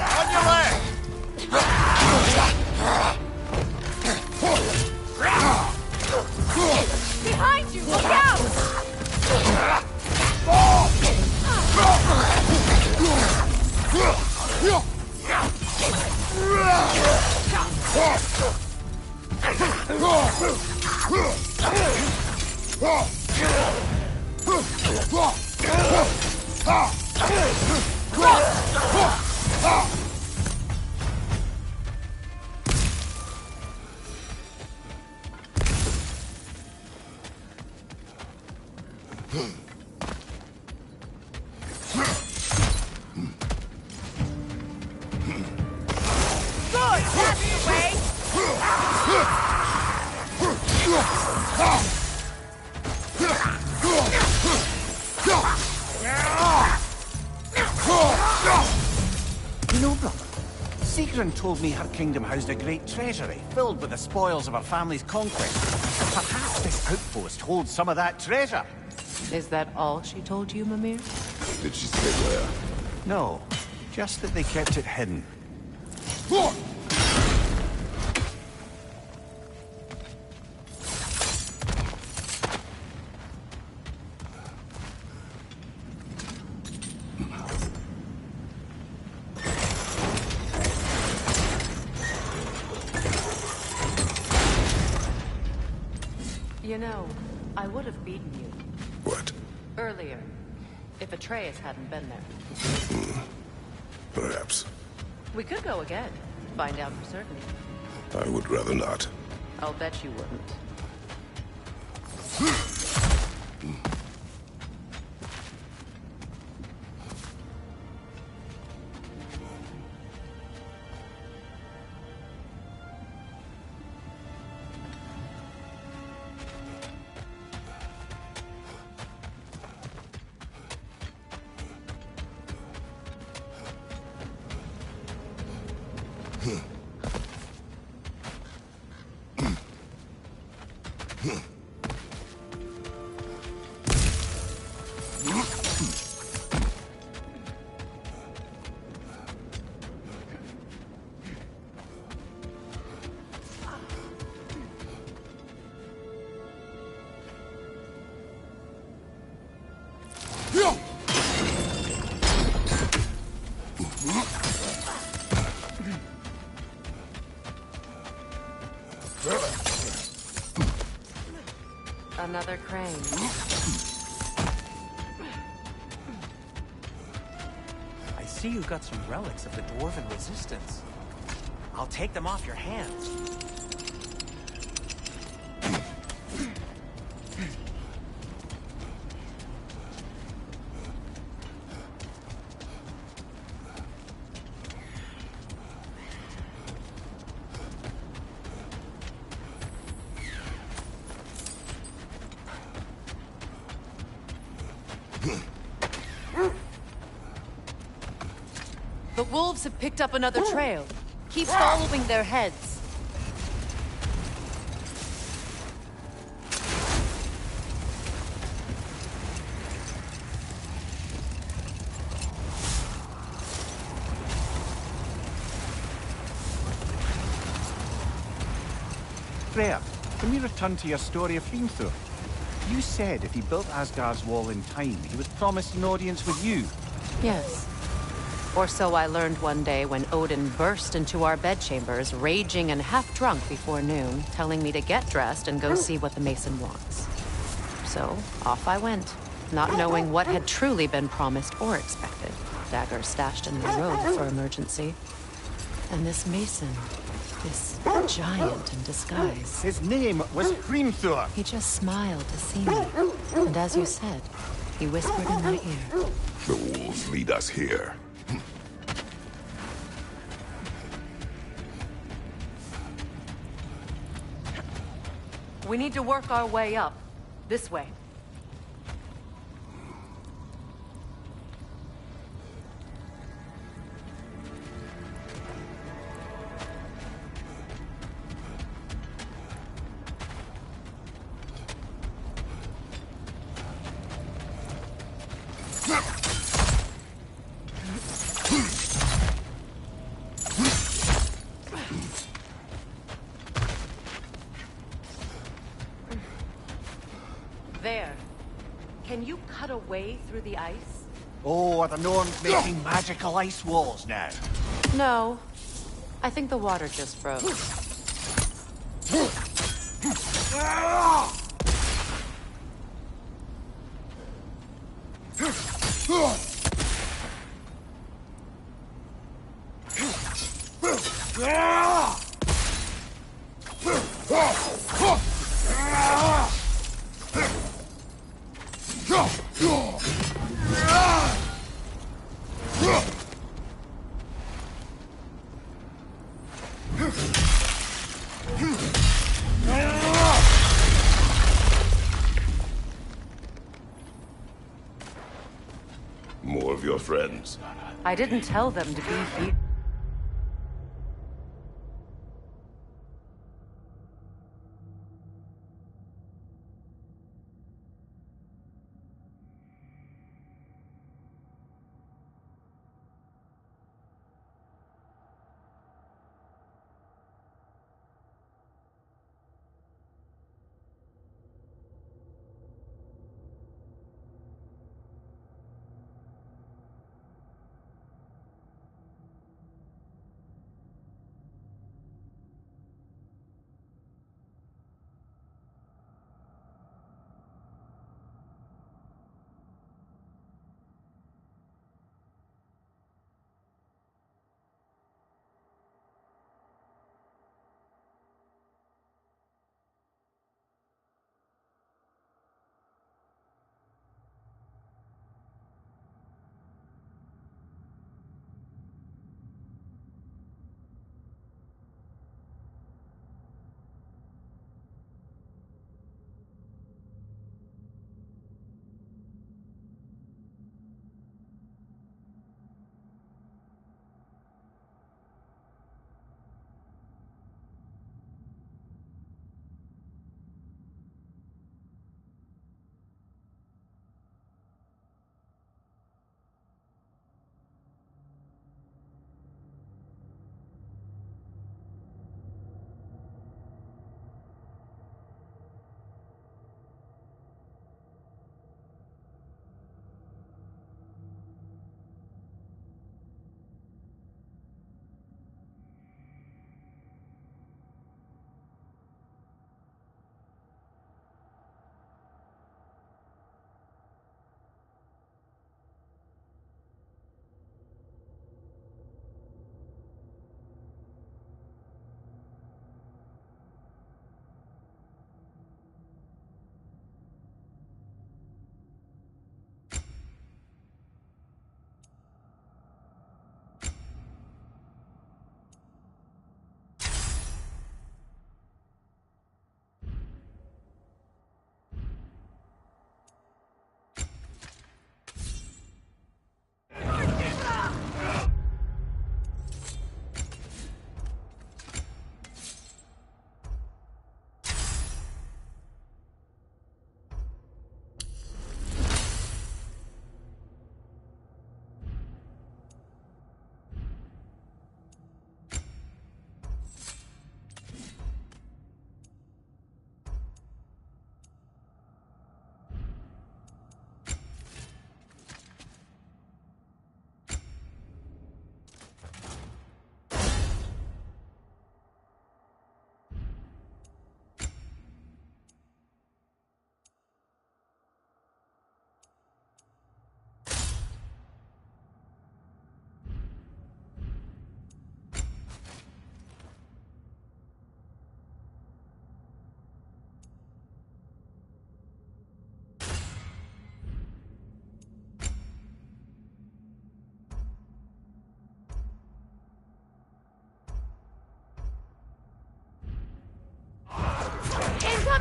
On your left! Behind you, look out! Good! That's the way! Sigrun told me her kingdom housed a great treasury, filled with the spoils of her family's conquest. Perhaps this outpost holds some of that treasure. Is that all she told you, Mimir? Did she say where? No, just that they kept it hidden. You know, I would have beaten you. What? Earlier. If Atreus hadn't been there. Perhaps. We could go again. Find out for certain. I would rather not. I'll bet you wouldn't. Another crane. I see you got some relics of the Dwarven resistance. I'll take them off your hands. The wolves have picked up another trail. Keep following their heads. Freya, can we return to your story of Hrimthur? You said if he built Asgard's wall in time, he was promised an audience with you. Yes. Or so I learned one day when Odin burst into our bedchambers, raging and half-drunk before noon, telling me to get dressed and go see what the Mason wants. So, off I went, not knowing what had truly been promised or expected. Dagger stashed in my robe for emergency. And this Mason, this giant in disguise. His name was Hrimthur. He just smiled to see me. And as you said, he whispered in my ear. The wolves lead us here. We need to work our way up. This way. There. Can you cut a way through the ice? Oh, are the Norns making magical ice walls now? No. I think the water just froze. More of your friends. I didn't tell them to be here.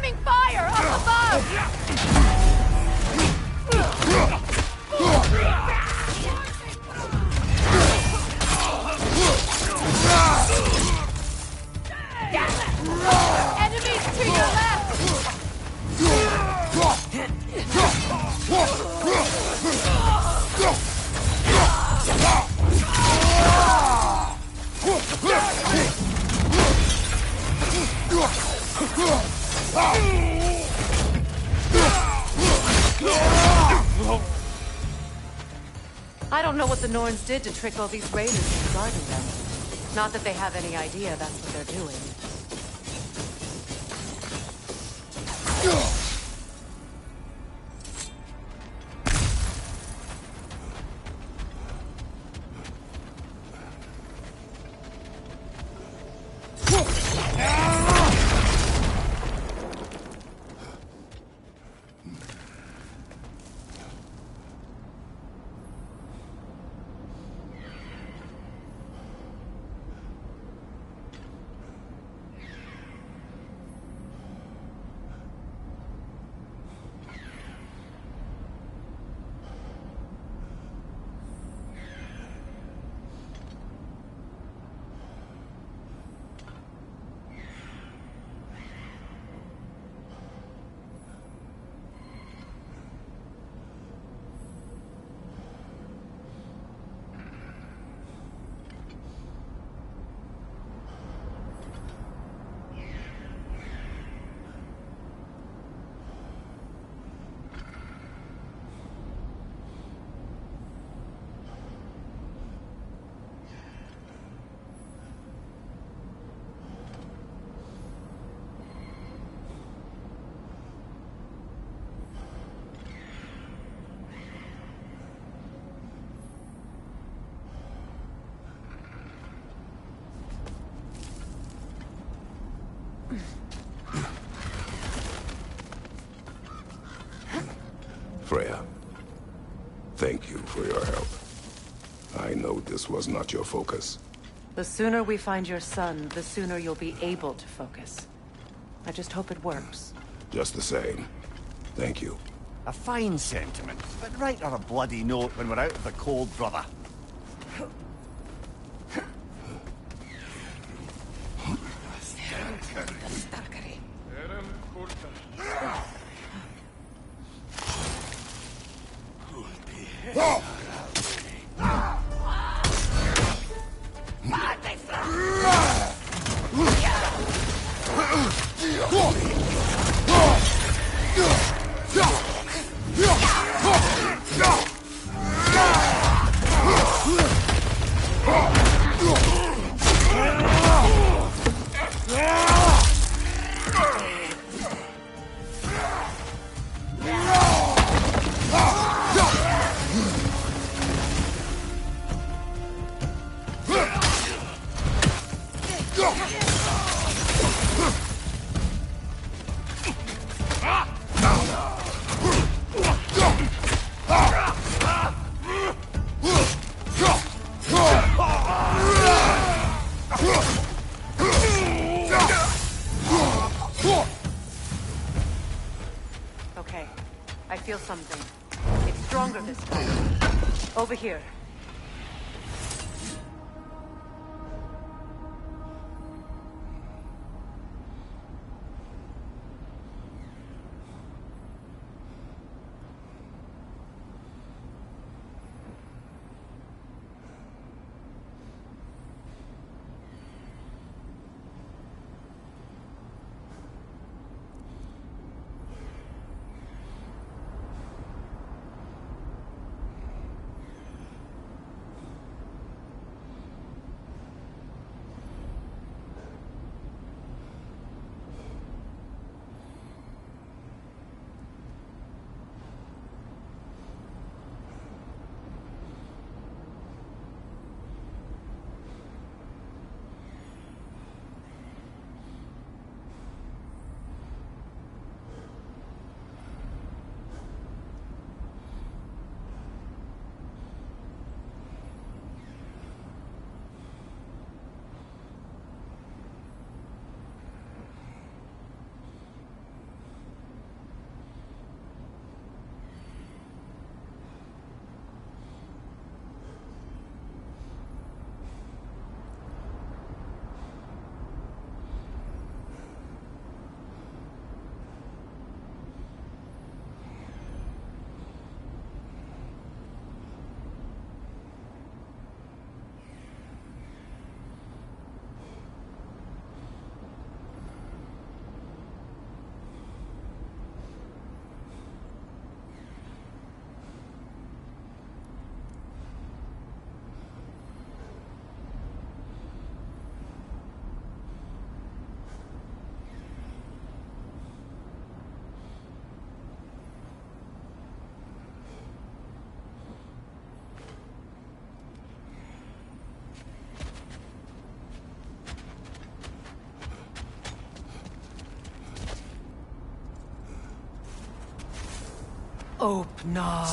Incoming fire up above! Enemies to your left! I don't know what the Norns did to trick all these raiders into guarding them. Not that they have any idea that's what they're doing. Freya, thank you for your help. I know this was not your focus. The sooner we find your son, the sooner you'll be able to focus. I just hope it works. Just the same, thank you. A fine sentiment, but write her a bloody note when we're out of the cold, brother. Okay, I feel something. It's stronger this time. Over here. Opener.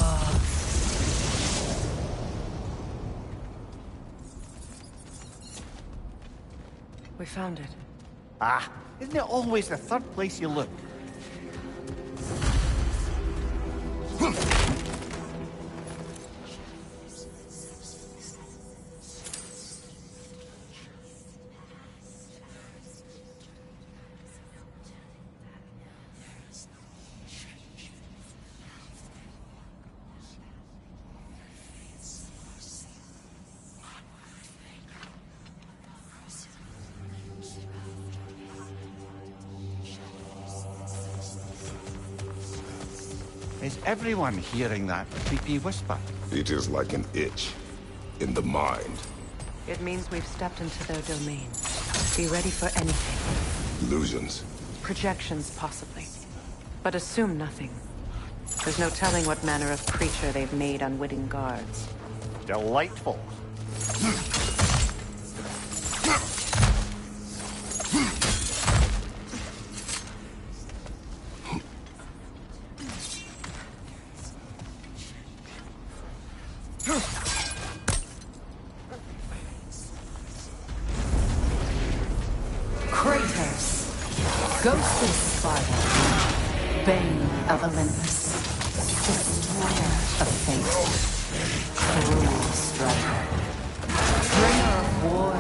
We found it. Ah, isn't it always the third place you look? Is everyone hearing that creepy whisper? It is like an itch in the mind. It means we've stepped into their domain. Be ready for anything. Illusions. Projections, possibly. But assume nothing. There's no telling what manner of creature they've made unwitting guards. Delightful. Ghostly Sparta, bane of Olympus, destroyer of fate, cruel striker, bringer of war,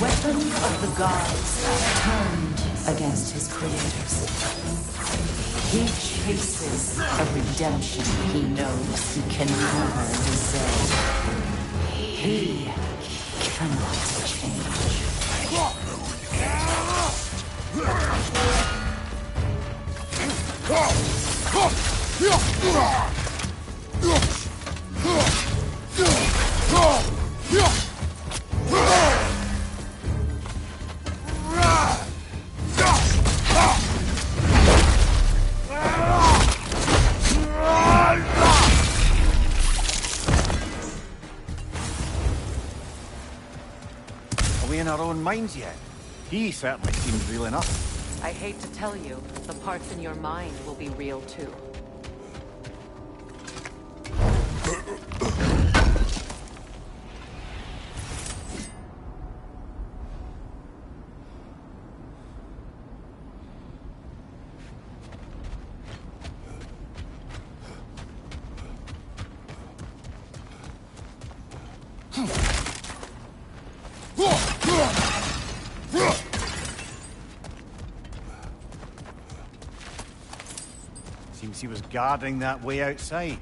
weapon of the gods turned against his creators. He chases a redemption he knows he can never deserve. He cannot change. Are we in our own minds yet? He certainly seems real enough. I hate to tell you, the parts in your mind will be real too. Seems he was guarding that way outside.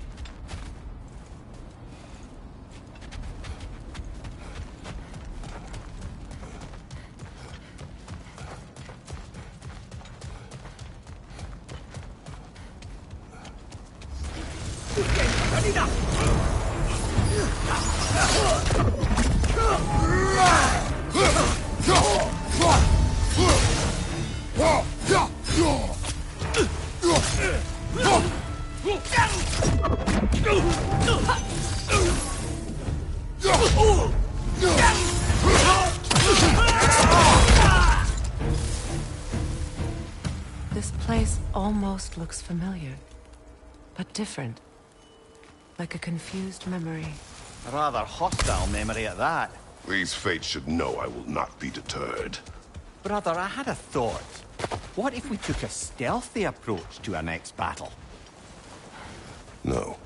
This place almost looks familiar, but different. Like a confused memory. A rather hostile memory at that. These fates should know I will not be deterred. Brother, I had a thought. What if we took a stealthy approach to our next battle? No.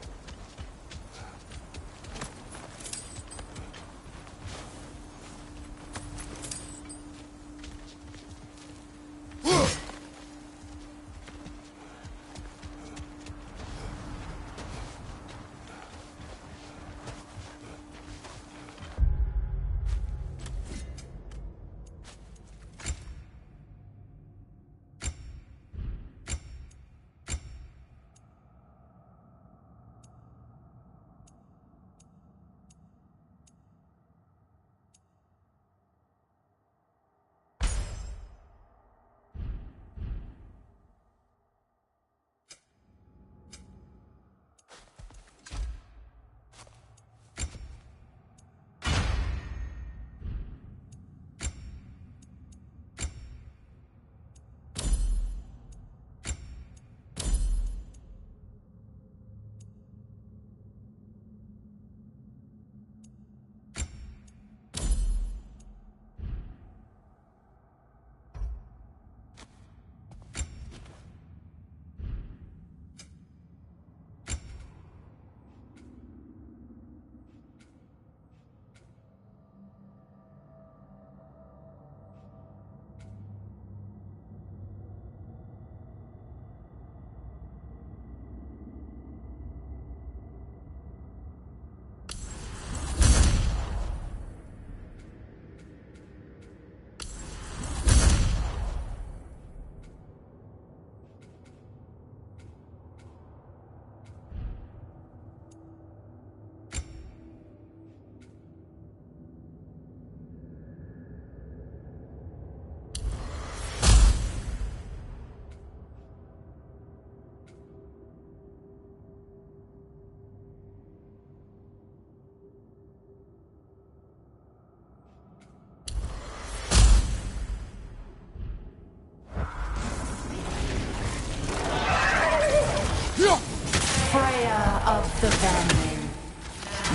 Freya of the Vanning,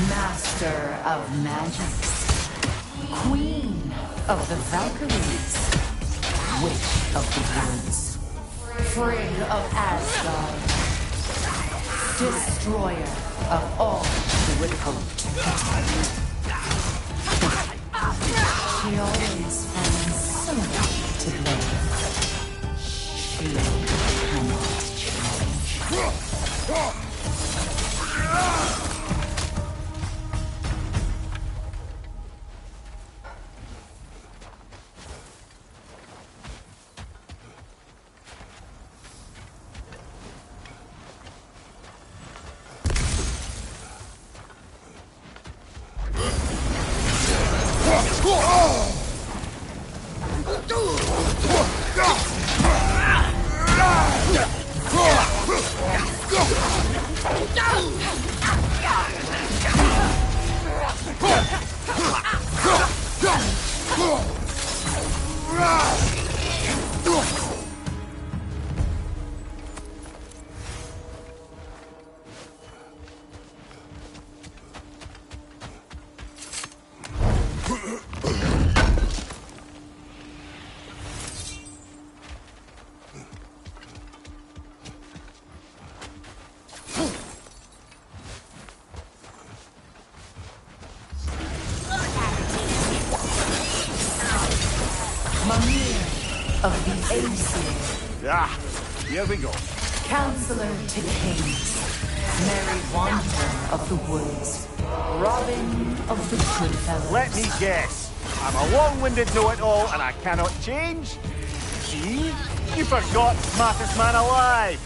Master of Magics, Queen of the Valkyries, Witch of the Woods, Frigg of Asgard, Destroyer of all who would hope to protect. She always finds someone to blame. She cannot change. Of the Aesir. Ah, here we go. Counselor to Kings. Mary Wanton of the Woods. Robin of the Goodfellows. Let me guess. I'm a long-winded know-it-all and I cannot change? See? You forgot smartest man alive.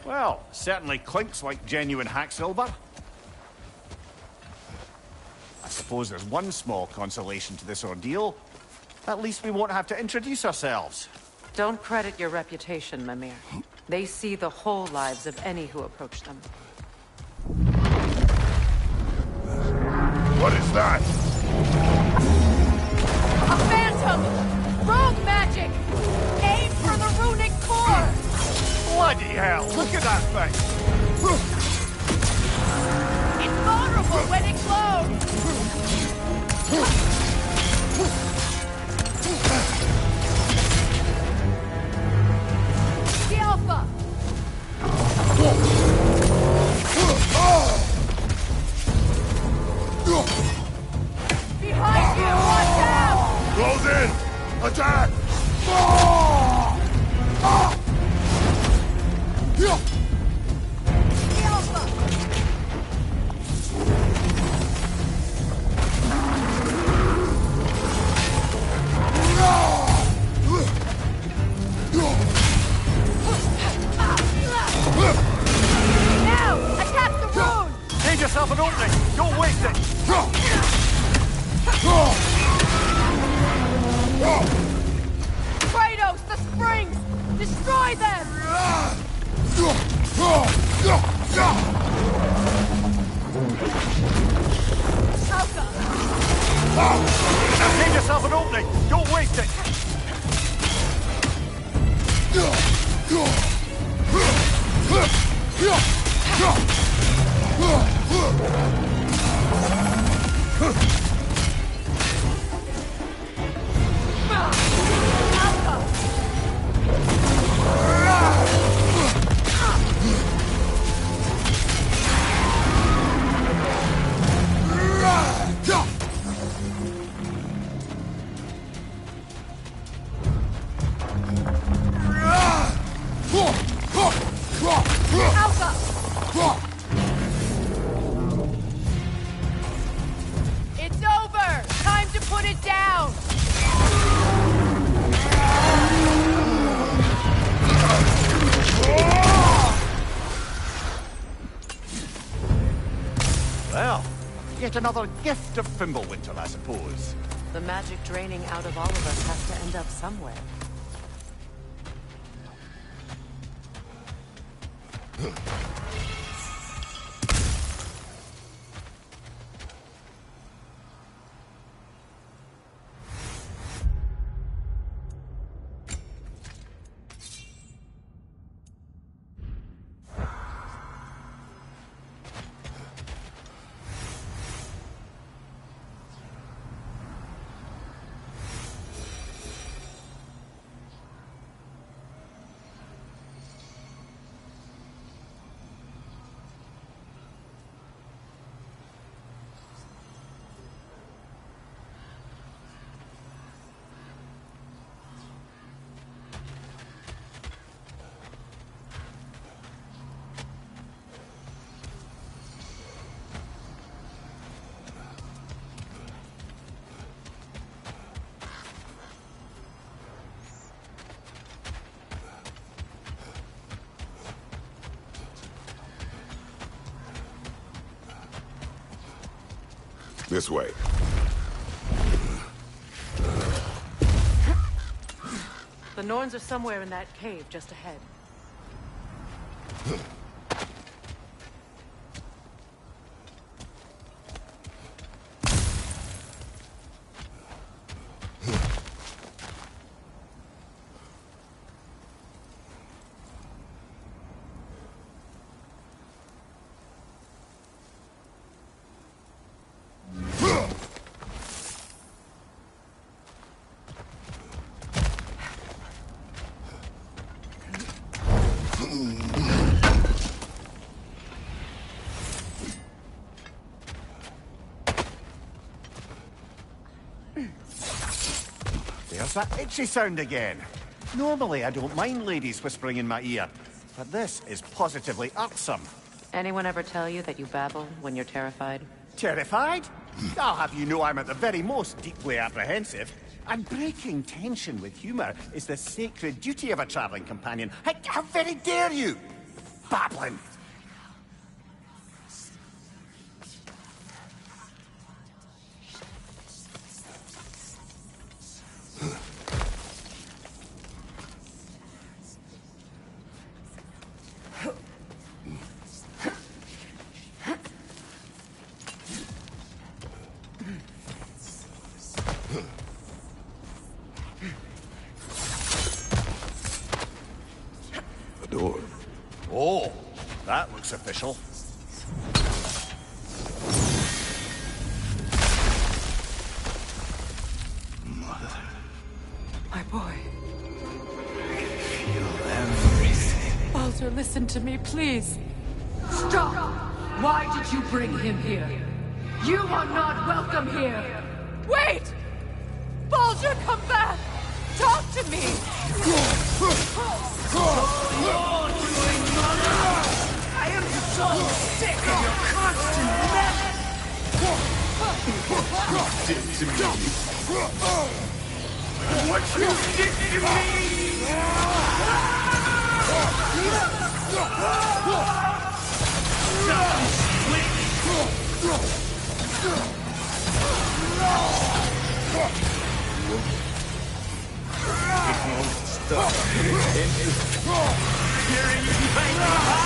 Well, certainly clinks like genuine hack silver. I suppose there's one small consolation to this ordeal. At least we won't have to introduce ourselves. Don't credit your reputation, Mimir. They see the whole lives of any who approach them. What is that? A phantom! Rogue magic! Aim for the runic core! Bloody hell, look at that thing! It's vulnerable when it glows! The Alpha! Behind you! Watch out! Close in! Attack! The Alpha! Now! Attack the rune! Save yourself an opening! Don't waste it! Kratos, the springs! Destroy them! Alka! Save yourself an opening! Don't waste it! Alka! Yet another gift of Fimbulwinter, I suppose. The magic draining out of all of us has to end up somewhere. This way. The Norns are somewhere in that cave just ahead. There's that itchy sound again. Normally, I don't mind ladies whispering in my ear, but this is positively irksome. Anyone ever tell you that you babble when you're terrified? Terrified? I'll have you know I'm at the very most deeply apprehensive. And breaking tension with humour is the sacred duty of a travelling companion. How very dare you! Babbling! Door. Oh, that looks official. Mother. My boy. I can feel everything. Baldur, listen to me, please. Stop! Why did you bring him here? You are not welcome here! Wait! Baldur, come back! Talk to me! I am so sick of your constant mess! Did to me. What you did to me! It won't stop. Hearing you behind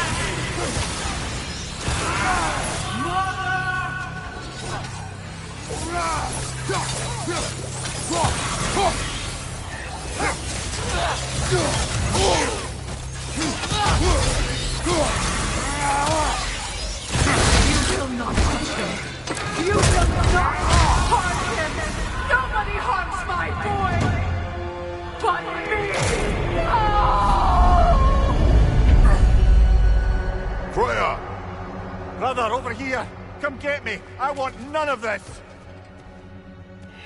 You will not touch him! You will not harm him! Nobody harms my boy! But me! Freya! Brother, over here! Come get me! I want none of this!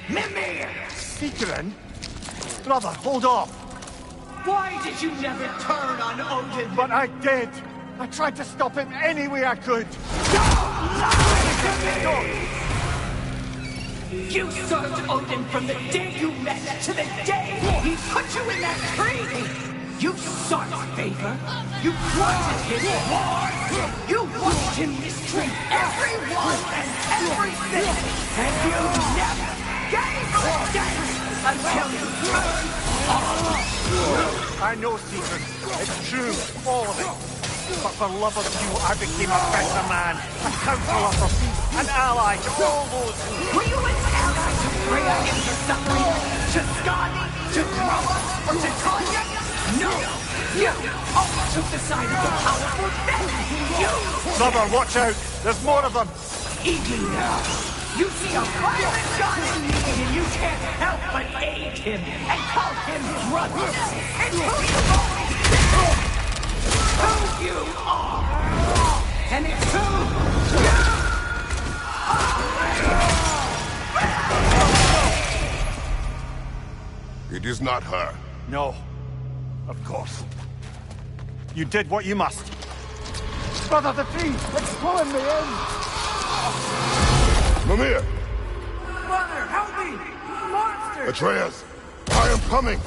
Mimir! Seekerin? Brother, hold off! Why did you never turn on Odin? But I did! I tried to stop him any way I could! Don't lie to me! You served Odin from the day you met to the day he put you in that tree! You sought favor! You wanted his war! You watched him mistreat everyone and everything, and you never gave a damn until you turned on us. I know, Caesar. It's true, all of it. But for love of you, I became a better man, a counselor for peace, an ally to all those who... Were you an ally to Freya in her suffering? To Skadi? To Groa? Or to Tanya? No! You always took the side of the powerful then! You! Brother, watch out! There's more of them! Even now, you see a violent god in need and you can't help but aid him and call him brother! It's who you've always been! Who you are! And it's who you are! It is not her. No. Of course. You did what you must. Brother, the tree! It's pulling me in! Mimir! Mother, help me! Monster! Atreus! I am coming!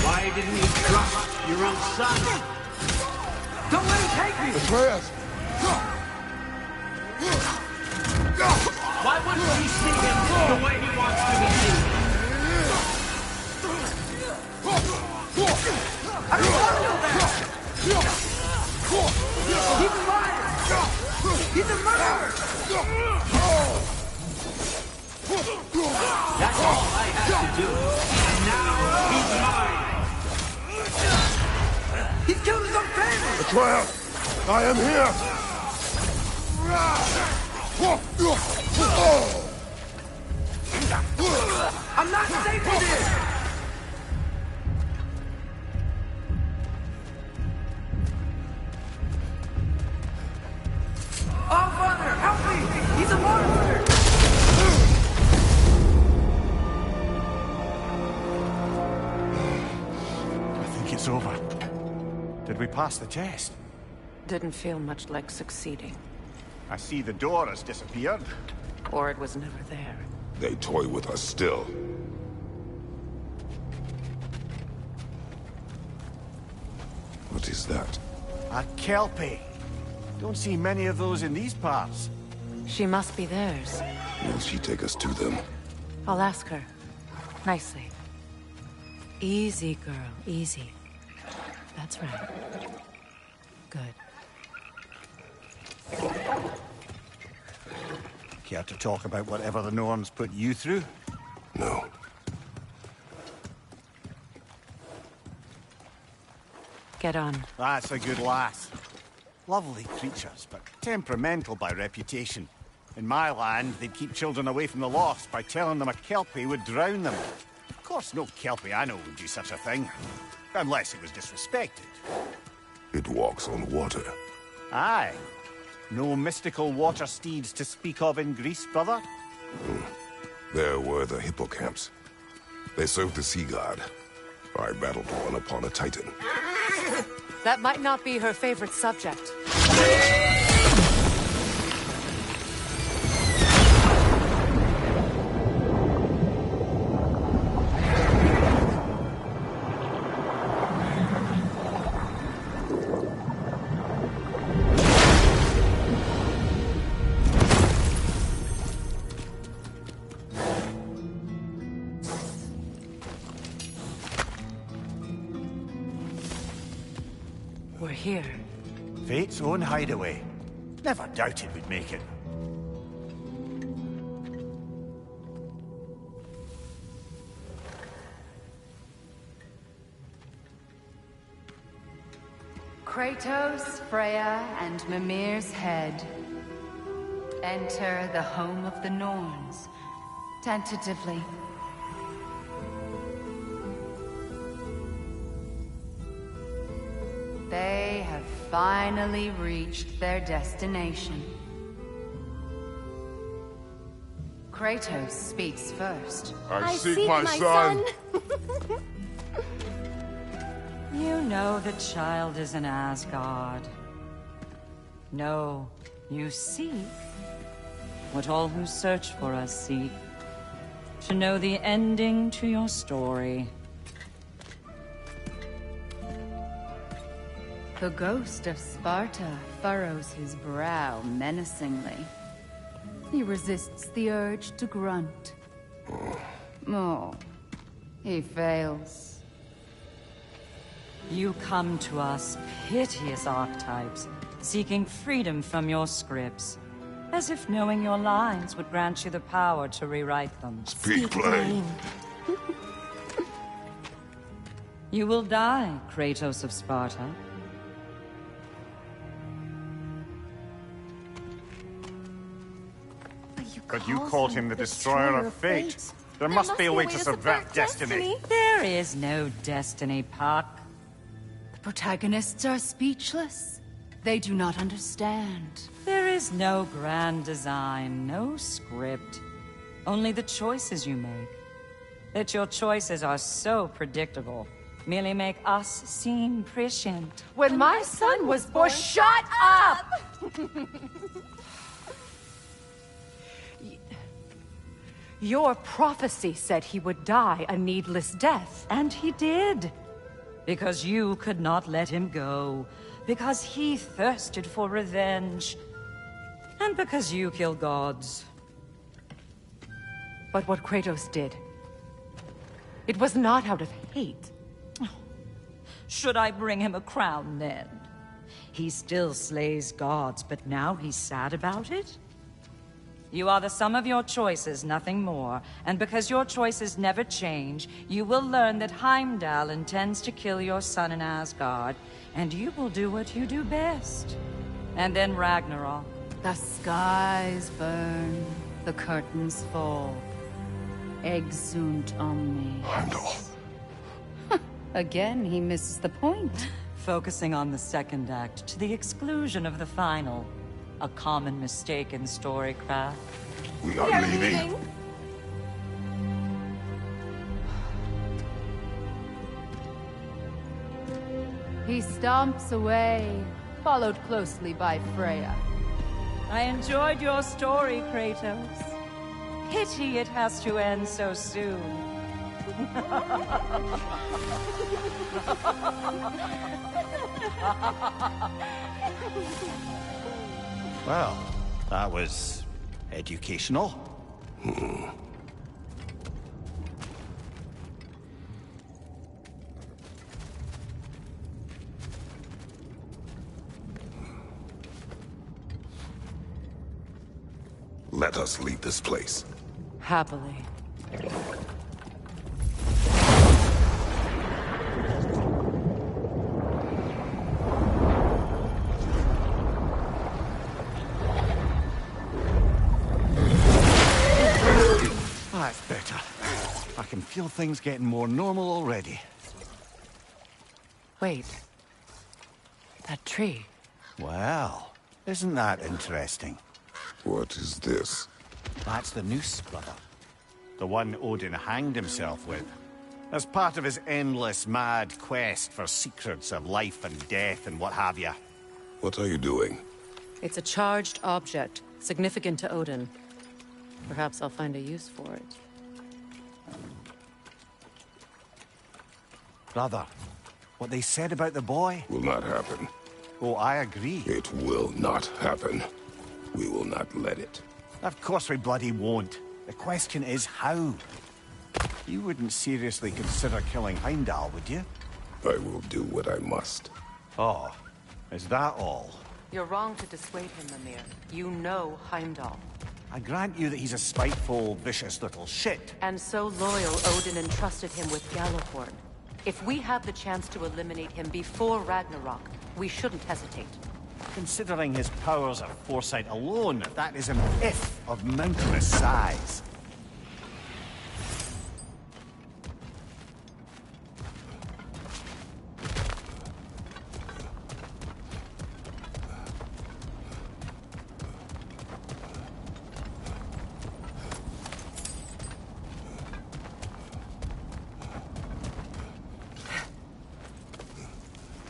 Why didn't you trust your own son? Don't let him take me! Atreus! Why wouldn't we see him the way he wants to be seen? I don't want to know that! He's a liar! He's a murderer! That's all I had to do. And now he's mine. He's killed his own family! Atreus! I am here! I'm not safe with this! Oh, Father, help me! He's a monster! I think it's over. Did we pass the test? Didn't feel much like succeeding. I see the door has disappeared. Or it was never there. They toy with us still. What is that? A Kelpie. Don't see many of those in these parts. She must be theirs. Will she take us to them? I'll ask her. Nicely. Easy, girl. Easy. That's right. Good. Care to talk about whatever the Norns put you through? No. Get on. That's a good lass. Lovely creatures, but temperamental by reputation. In my land, they'd keep children away from the lost by telling them a Kelpie would drown them. Of course, no Kelpie I know would do such a thing. Unless it was disrespected. It walks on water. Aye. No mystical water steeds to speak of in Greece, brother? There were the hippocamps. They served the sea god. I battled one upon a titan. That might not be her favorite subject. We're here. Fate's own hideaway. Never doubted we'd make it. Kratos, Freya, and Mimir's head. Enter the home of the Norns. Tentatively. They have finally reached their destination. Kratos speaks first. I seek my son. You know the child is in Asgard. No, you seek what all who search for us seek. To know the ending to your story. The ghost of Sparta furrows his brow menacingly. He resists the urge to grunt. Oh, he fails. You come to us, piteous archetypes, seeking freedom from your scripts. As if knowing your lines would grant you the power to rewrite them. Speak plain. You will die, Kratos of Sparta. But you called him the Destroyer of Fate. There must be a way to subvert destiny. There is no destiny, Puck. The protagonists are speechless. They do not understand. There is no grand design, no script. Only the choices you make. That your choices are so predictable merely make us seem prescient. When my son was born, shut up! Your prophecy said he would die a needless death. And he did. Because you could not let him go. Because he thirsted for revenge. And because you kill gods. But what Kratos did, it was not out of hate. Should I bring him a crown then? He still slays gods, but now he's sad about it? You are the sum of your choices, nothing more. And because your choices never change, you will learn that Heimdall intends to kill your son in Asgard, and you will do what you do best. And then Ragnarok. The skies burn, the curtains fall. Exunt omni. Heimdall. Again, he misses the point. Focusing on the second act to the exclusion of the final. A common mistake in storycraft. We are leaving. He stomps away, followed closely by Freya. I enjoyed your story, Kratos. Pity it has to end so soon. Well, that was educational. Let us leave this place. Happily. That's better. I can feel things getting more normal already. Wait. That tree. Well, isn't that interesting? What is this? That's the noose, brother. The one Odin hanged himself with. As part of his endless, mad quest for secrets of life and death and what have you. What are you doing? It's a charged object, significant to Odin. Perhaps I'll find a use for it. Brother, what they said about the boy? Will not happen. Oh, I agree. It will not happen. We will not let it. Of course we bloody won't. The question is how. You wouldn't seriously consider killing Heimdall, would you? I will do what I must. Oh, is that all? You're wrong to dissuade him, Mimir. You know Heimdall. I grant you that he's a spiteful, vicious little shit. And so loyal, Odin entrusted him with Gjallarhorn. If we have the chance to eliminate him before Ragnarok, we shouldn't hesitate. Considering his powers of foresight alone, that is an if of mountainous size.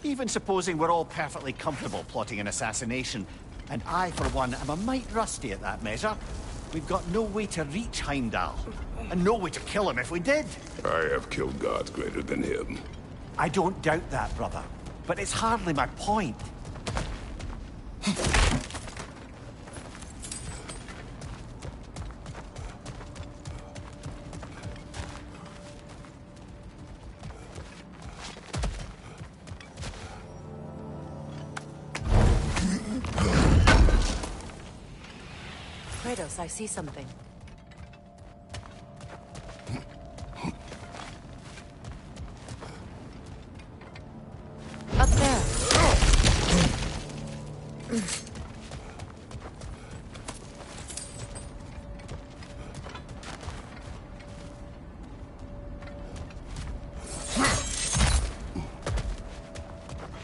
Even supposing we're all perfectly comfortable plotting an assassination, and I, for one, am a mite rusty at that measure, we've got no way to reach Heimdall, and no way to kill him if we did. I have killed gods greater than him. I don't doubt that, brother. but it's hardly my point. Kratos, I see something. Up there.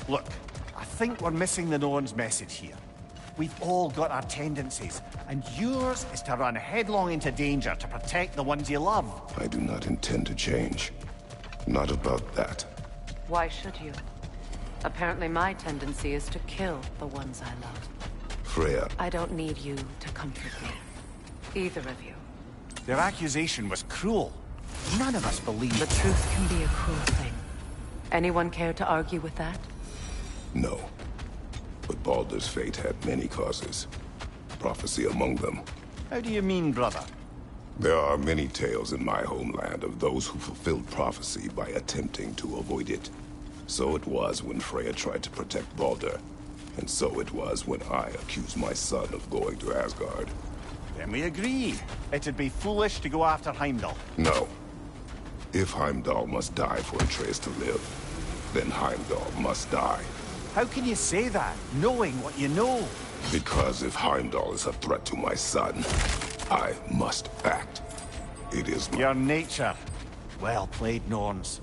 Look, I think we're missing the Norn's message here. We've all got our tendencies, and yours is to run headlong into danger to protect the ones you love. I do not intend to change. Not about that. Why should you? Apparently my tendency is to kill the ones I love. Freya. I don't need you to comfort me. Either of you. Their accusation was cruel. None of us believe The truth can be a cruel thing. Anyone care to argue with that? No. But Baldur's fate had many causes. Prophecy among them. How do you mean, brother? There are many tales in my homeland of those who fulfilled prophecy by attempting to avoid it. So it was when Freya tried to protect Baldur. And so it was when I accused my son of going to Asgard. Then we agree. It'd be foolish to go after Heimdall. No. If Heimdall must die for Atreus to live, then Heimdall must die. How can you say that, knowing what you know? Because if Heimdall is a threat to my son, I must act. It is your nature. Well played, Norns.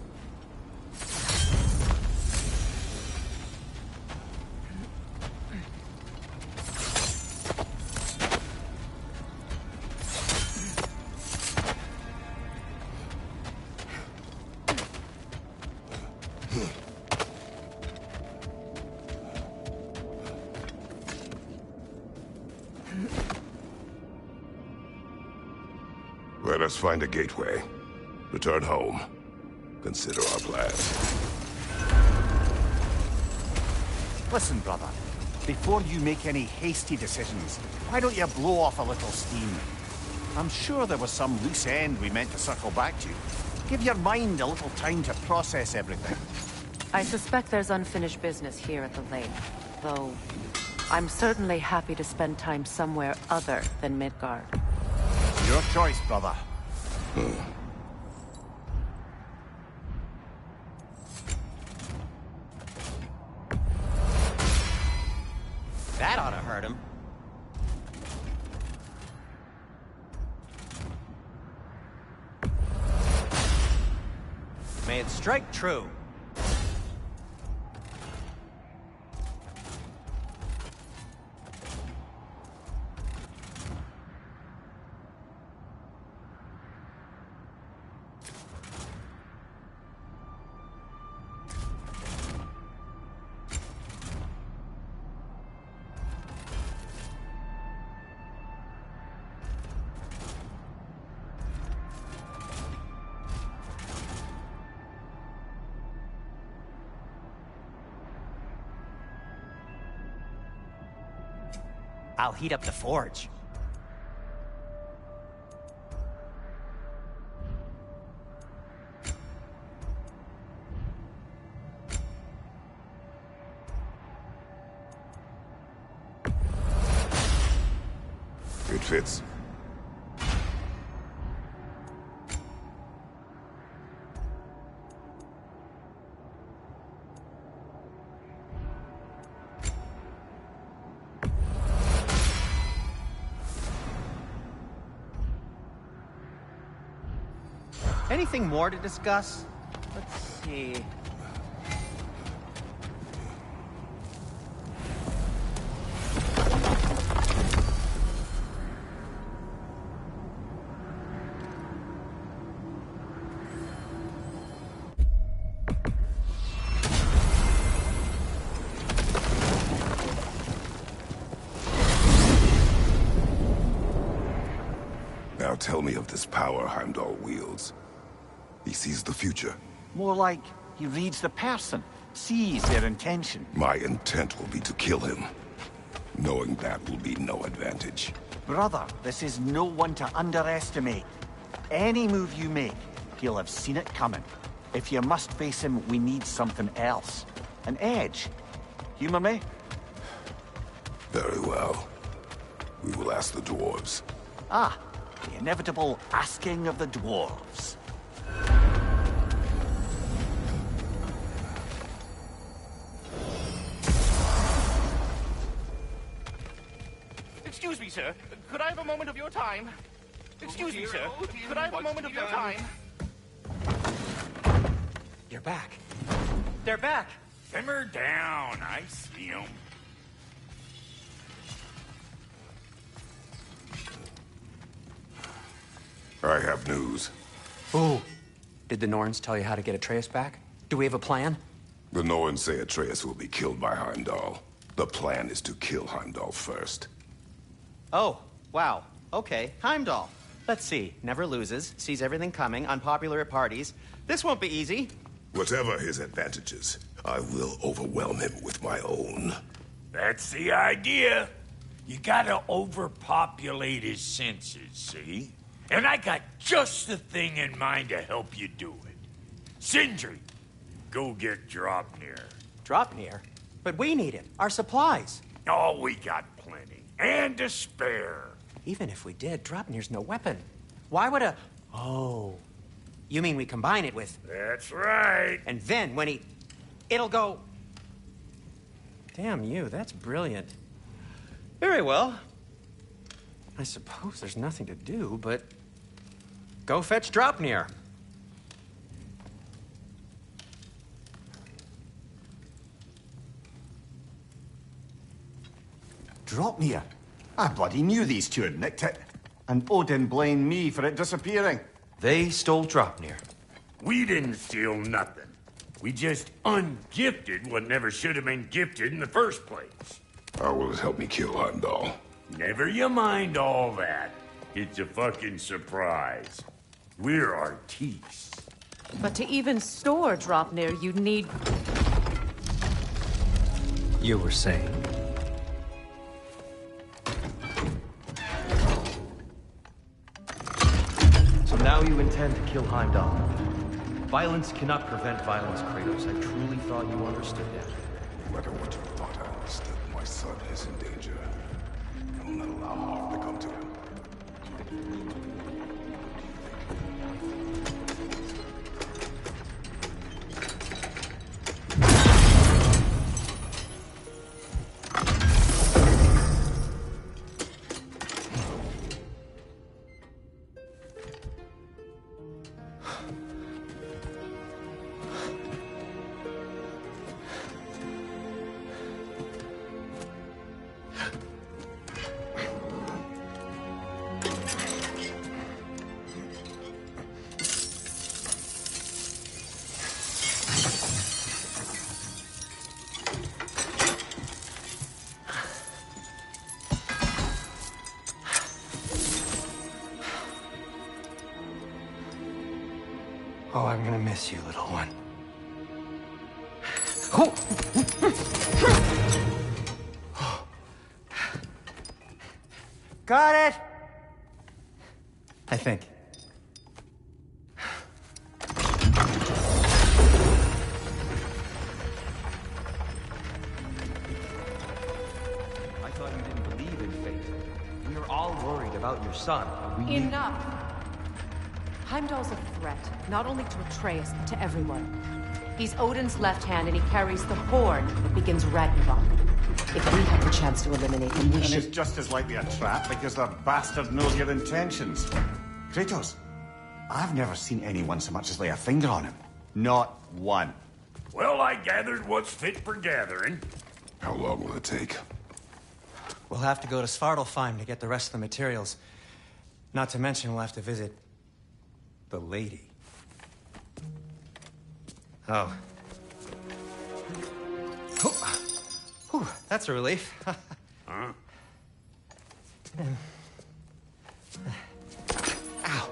Let us find a gateway. Return home. Consider our plans. Listen, brother. Before you make any hasty decisions, why don't you blow off a little steam? I'm sure there was some loose end we meant to circle back to. Give your mind a little time to process everything. I suspect there's unfinished business here at the lake, though I'm certainly happy to spend time somewhere other than Midgard. Your choice, brother. That ought to hurt him. May it strike true. I'll heat up the forge. It fits. Anything more to discuss? Let's see. Now tell me of this power Heimdall wields. He sees the future. More like he reads the person. seize their intention. My intent will be to kill him. Knowing that will be no advantage. Brother, this is no one to underestimate. Any move you make, he'll have seen it coming. If you must face him, we need something else. An edge. Humor me? Very well. We will ask the dwarves. Ah, the inevitable asking of the dwarves. Excuse me, sir. Could I have a moment of your time? Excuse me, sir. Could I have a moment of your time? You're back. They're back. Simmer down. I see them. I have news. Ooh. Did the Norns tell you how to get Atreus back? Do we have a plan? The Norns say Atreus will be killed by Heimdall. The plan is to kill Heimdall first. Oh, wow. Okay, Heimdall. Let's see. Never loses, sees everything coming, unpopular at parties. This won't be easy. Whatever his advantages, I will overwhelm him with my own. That's the idea. You gotta overpopulate his senses, see? And I got just the thing in mind to help you do it. Sindri, go get Draupnir. Draupnir? But we need him. Our supplies. Oh, we got plenty. And to spare. Even if we did, Draupnir's no weapon. Why would a... Oh. You mean we combine it with... That's right. And then when he... It'll go... Damn you, that's brilliant. Very well. I suppose there's nothing to do, but... Go fetch Draupnir. Draupnir? I bloody knew these two had nicked it. And Odin blamed me for it disappearing. They stole Draupnir. We didn't steal nothing. We just ungifted what never should have been gifted in the first place. How will it help me kill Heimdall? Never you mind all that. It's a fucking surprise. We're artistes. But to even store Draupnir, you'd need... You were saying? So now you intend to kill Heimdall. Violence cannot prevent violence, Kratos. I truly thought you understood that. No matter what you thought I understood, my son is in danger. I will not allow harm to come to him. Oh, I'm gonna miss you, little one. Got it! I think. I thought you didn't believe in fate. We were all worried about your son. We... Enough! Heimdall's a threat, not only to Atreus, but to everyone. He's Odin's left hand, and he carries the horn that begins Ragnarok. If we have the chance to eliminate him, we and should... it's just as likely a trap because the bastard knows your intentions. Kratos, I've never seen anyone so much as lay a finger on him. Not one. Well, I gathered what's fit for gathering. How long will it take? We'll have to go to Svartalfheim to get the rest of the materials. Not to mention we'll have to visit... the lady. Oh. Whew, that's a relief. Huh? Ow.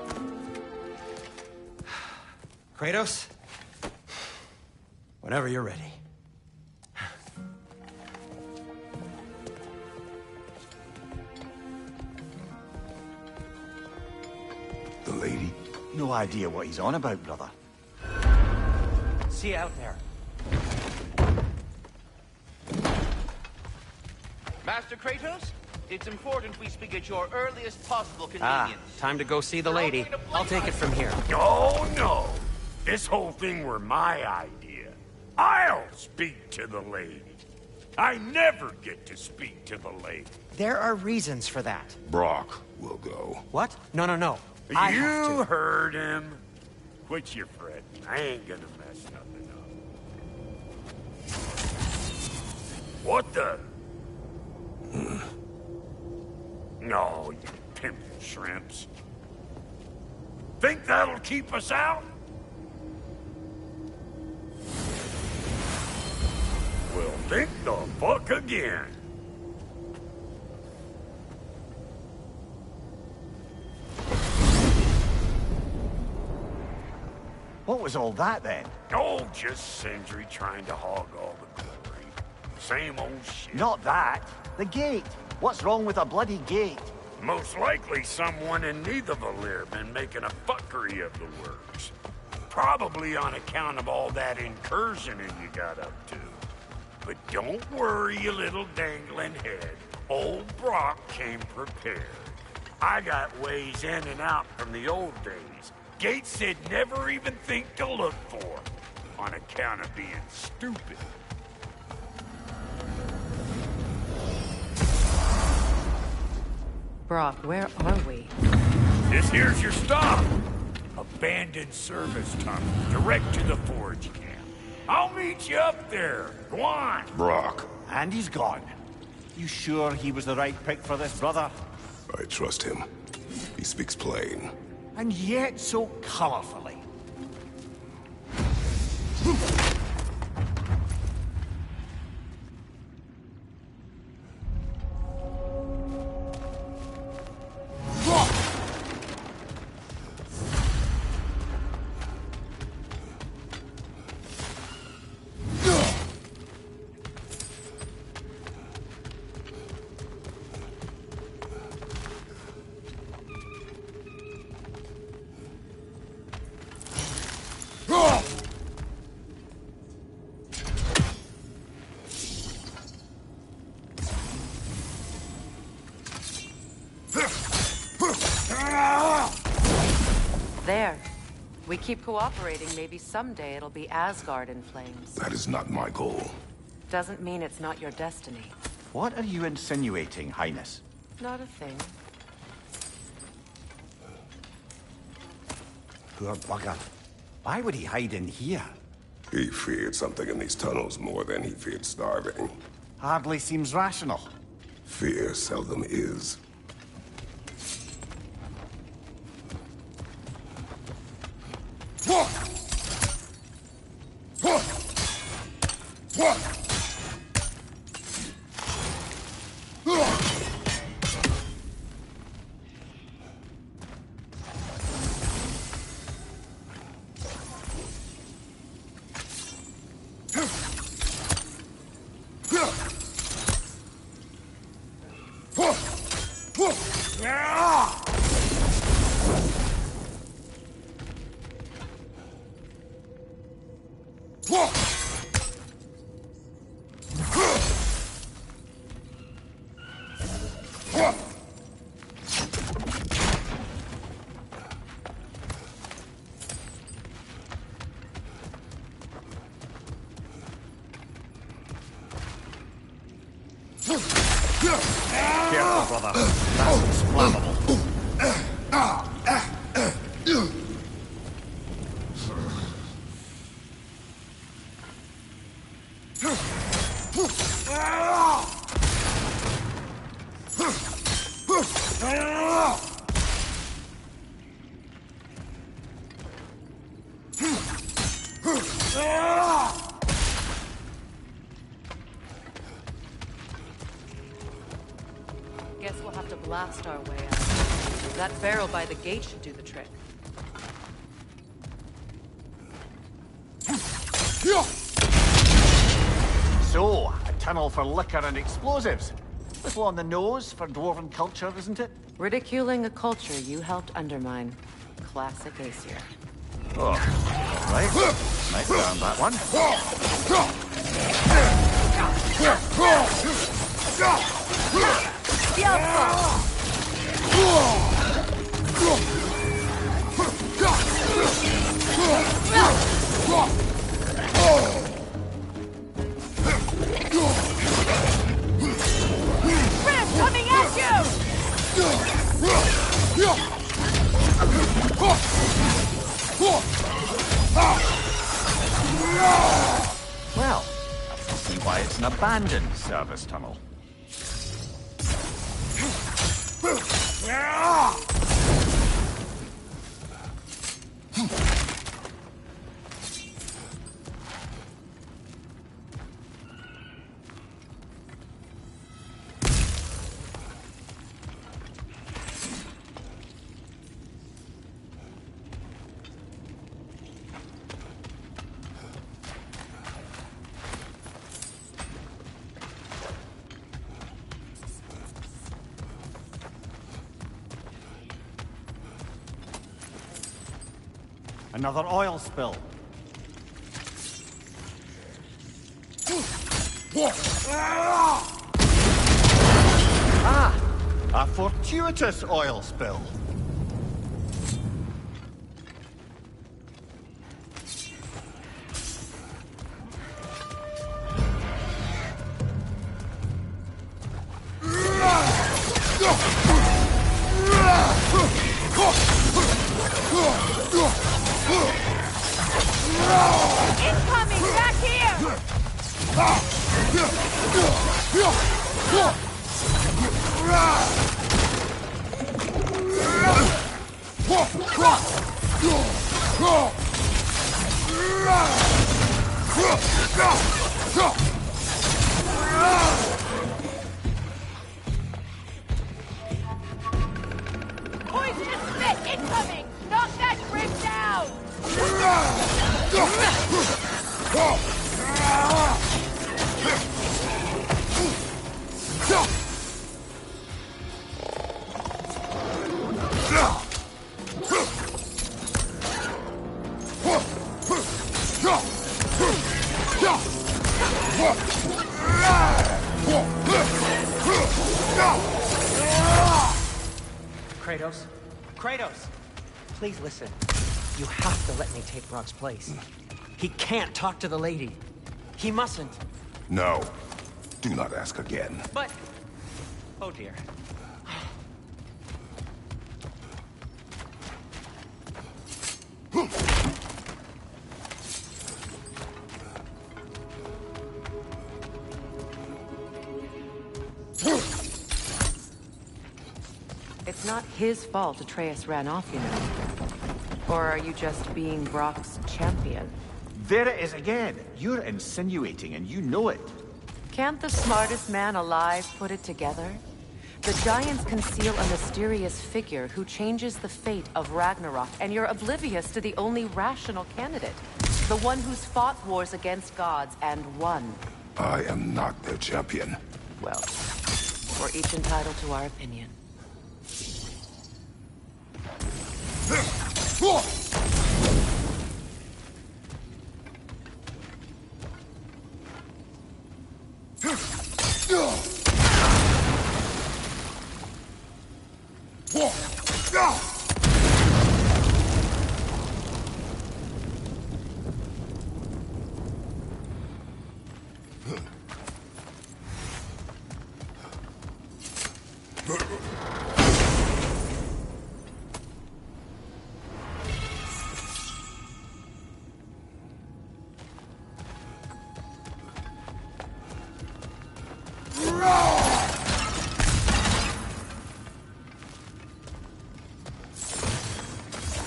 Kratos? Whenever you're ready. No idea what he's on about, brother. See you out there. Master Kratos, it's important we speak at your earliest possible Ah, convenience. time to go see the lady. I'll take it from here. Oh, no. This whole thing were my idea. I'll speak to the lady. I never get to speak to the lady. There are reasons for that. Brock will go. What? No, no, no. I have You to. heard him. Quit your fretting. I ain't gonna mess nothing up. What the? No, you pimple shrimps. Think that'll keep us out? Well, think the fuck again. What was all that, then? Oh, just Sindri trying to hog all the glory. Same old shit. Not that. The gate. What's wrong with a bloody gate? Most likely someone in Nidavellir been making a fuckery of the works. Probably on account of all that incursioning you got up to. But don't worry, you little dangling head. Old Brock came prepared. I got ways in and out from the old days. Gates said never even think to look for, on account of being stupid. Brock, where are we? This here's your stop. Abandoned service tunnel, direct to the forge camp. I'll meet you up there. Go on. Brock. And he's gone. You sure he was the right pick for this, brother? I trust him. He speaks plain. And yet so colorfully. There. We keep cooperating, maybe someday it'll be Asgard in flames. That is not my goal. Doesn't mean it's not your destiny. What are you insinuating, Highness? Not a thing. Poor bugger. Why would he hide in here? He feared something in these tunnels more than he feared starving. Hardly seems rational. Fear seldom is. Careful, brother. That's flammable. Guess we'll have to blast our way out. That barrel by the gate should do the trick. So, a tunnel for liquor and explosives. Little on the nose for dwarven culture, isn't it? Ridiculing a culture you helped undermine. classic Aesir. Oh, all right. Nice down that one. Rift coming at Well, see why it's an abandoned service tunnel. Another oil spill. Ah! A fortuitous oil spill. Incoming! Back here! Poisonous spit incoming! Knock that brig down! Kratos? Kratos! Please listen. You have to let me take Brock's place. He can't talk to the lady. He mustn't. No. Do not ask again. But... Oh dear. It's not his fault Atreus ran off, you know. Or are you just being Brock's champion? There it is again. You're insinuating, and you know it. Can't the smartest man alive put it together? The Giants conceal a mysterious figure who changes the fate of Ragnarok, and you're oblivious to the only rational candidate. The one who's fought wars against gods and won. I am not their champion. Well, we're each entitled to our opinion.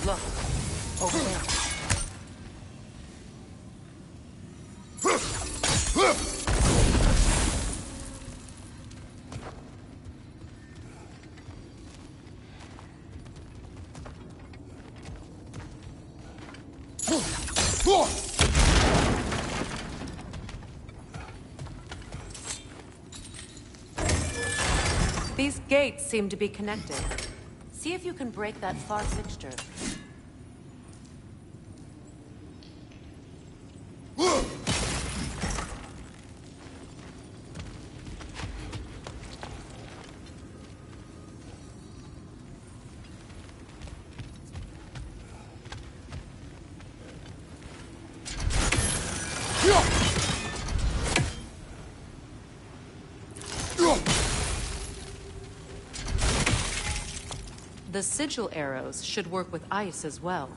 Look, over there. These gates seem to be connected. See if you can break that far fixture. The sigil arrows should work with ice as well.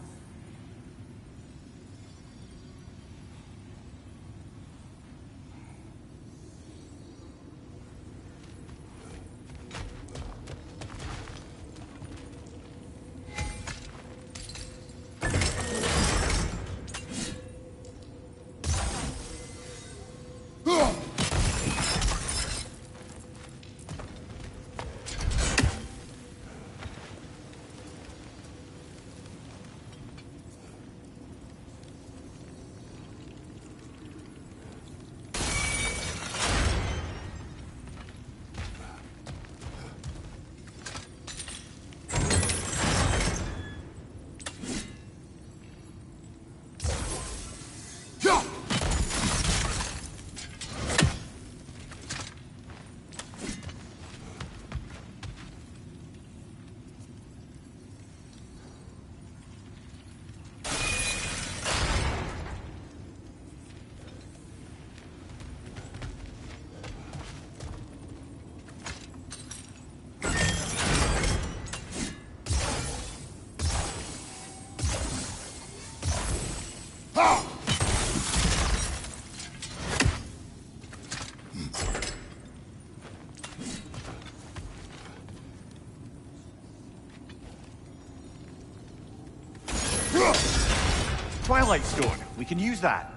Twilight Stone. We can use that.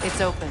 It's open.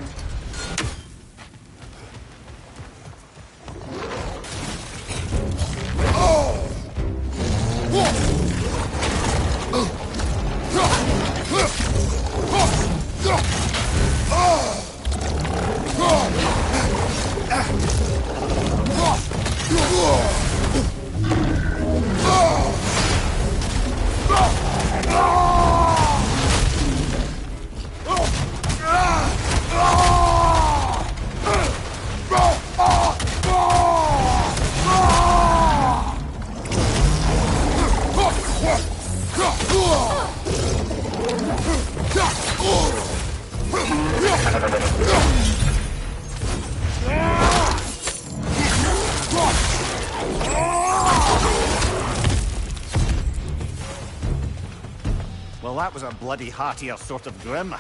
Well, that was a bloody heartier sort of grim.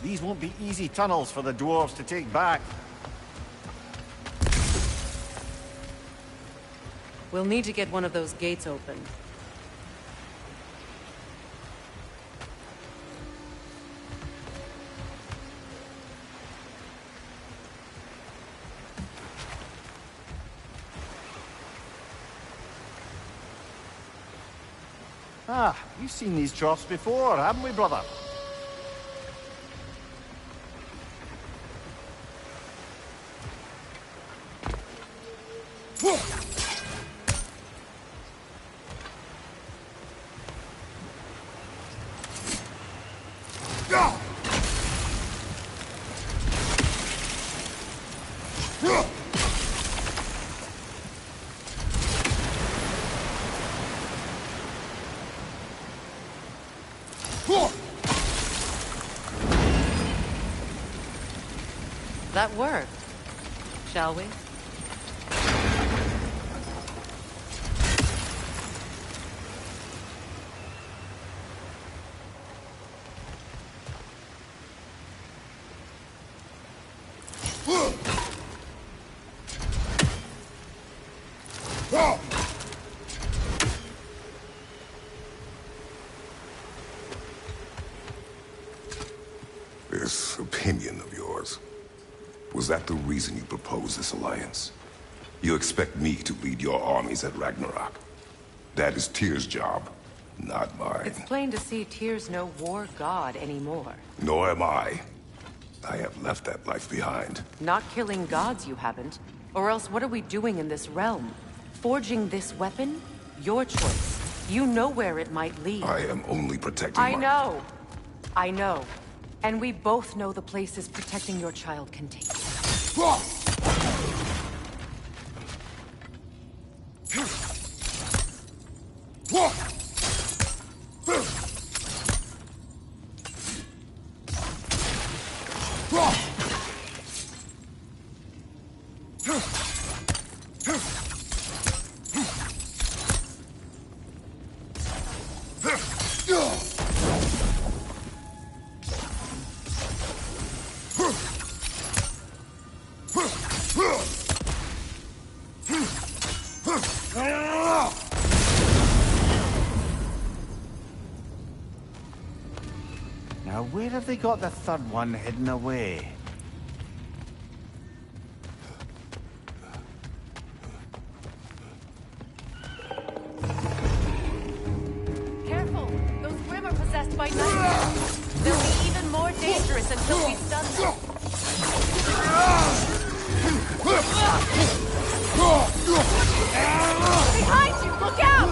These won't be easy tunnels for the dwarves to take back. We'll need to get one of those gates open. Ah, we've seen these troughs before, haven't we, brother? That worked. Shall we? This opinion of yours, was that the reason you proposed this alliance? You expect me to lead your armies at Ragnarok? That is Tyr's job, not mine. It's plain to see Tyr's no war god anymore. Nor am I. I have left that life behind. Not killing gods, you haven't. Or else what are we doing in this realm? Forging this weapon? Your choice. You know where it might lead. I am only protecting I know. I know. And we both know the places protecting your child can take you. Now, where have they got the third one hidden away? Careful! Those Grimm are possessed by nightmares. They'll be even more dangerous until we've done them. Behind you! Look out!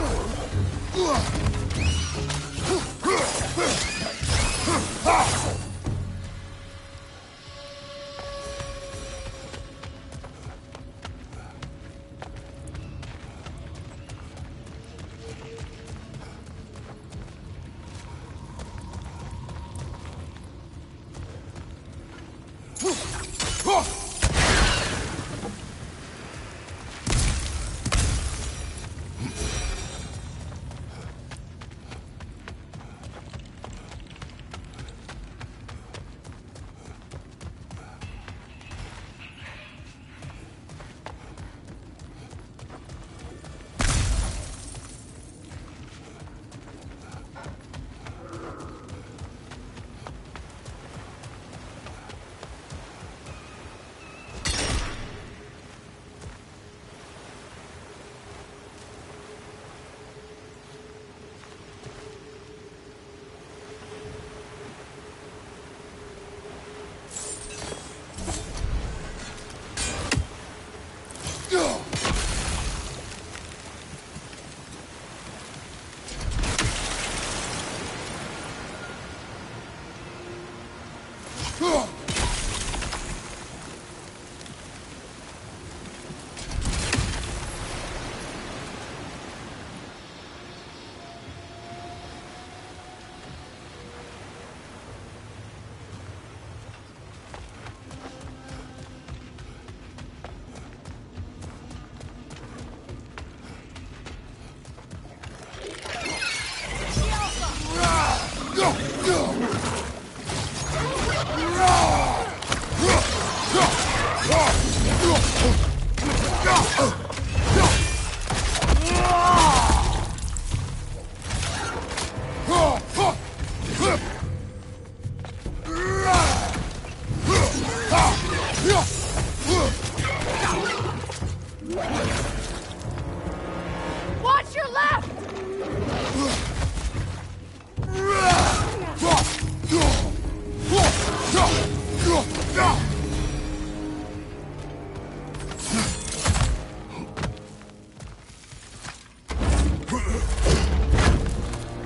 Watch your left!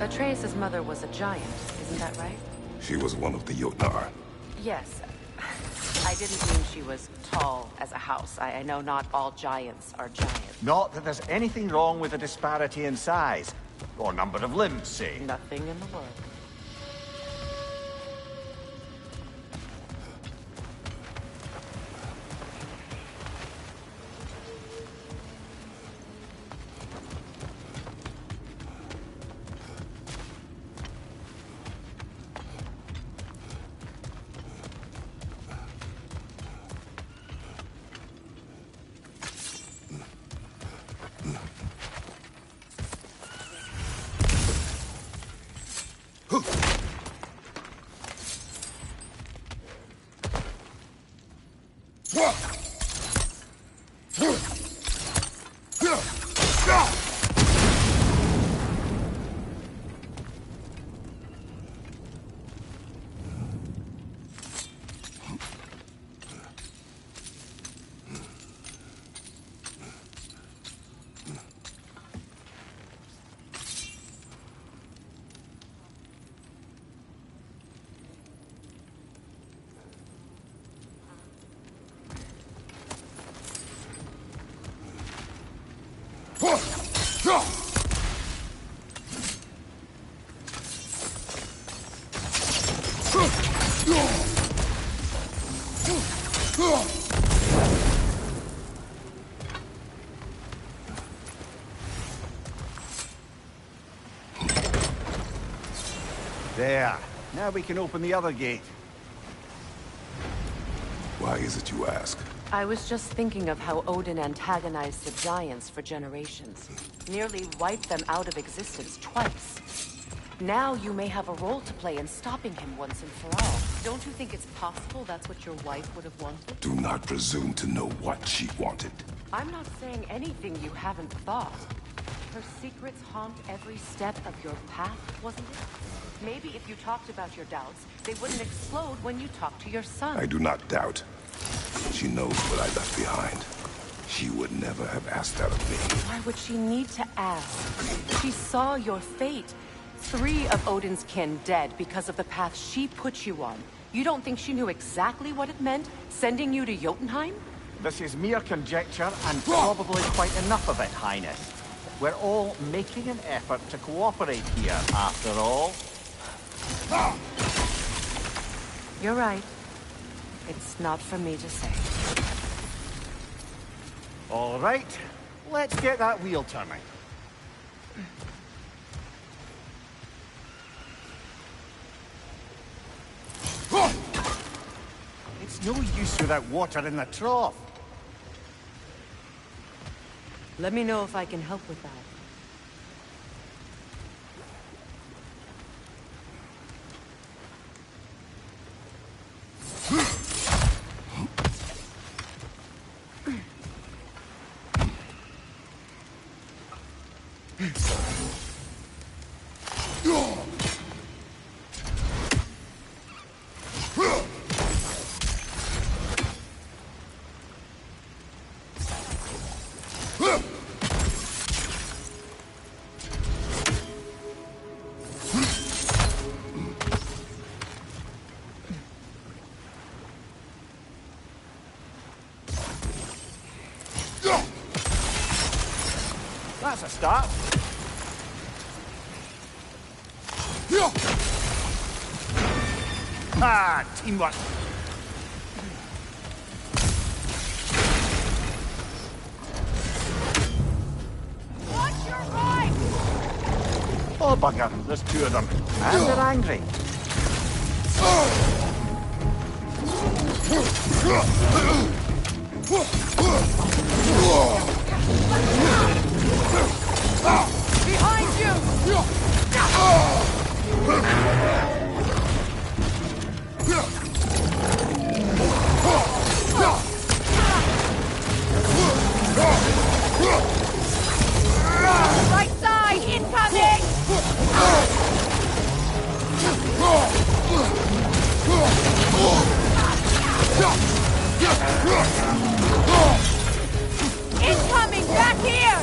Atreus' mother was a giant, isn't that right? She was one of the Jotnar. Yes. I didn't mean she was tall as a house. I know not all giants are giants. Not that there's anything wrong with the disparity in size. Or number of limbs, say. Nothing in the world. There. Now we can open the other gate. Why is it you ask? I was just thinking of how Odin antagonized the Giants for generations. Nearly wiped them out of existence twice. Now you may have a role to play in stopping him once and for all. Don't you think it's possible that's what your wife would have wanted? Do not presume to know what she wanted. I'm not saying anything you haven't thought. Her secrets haunt every step of your path, wasn't it? Maybe if you talked about your doubts, they wouldn't explode when you talked to your son. I do not doubt. She knows what I left behind. She would never have asked that of me. Why would she need to ask? She saw your fate. 3 of Odin's kin dead because of the path she put you on. You don't think she knew exactly what it meant, sending you to Jotunheim? This is mere conjecture, and probably quite enough of it, Highness. We're all making an effort to cooperate here, after all. You're right. It's not for me to say. All right, let's get that wheel turning. It's no use without water in the trough. Let me know if I can help with that. That's a start. Ah, teamwork. Watch your right! Oh, bugger, there's 2 of them. And they're angry. Behind you! Right side, incoming! Incoming, back here!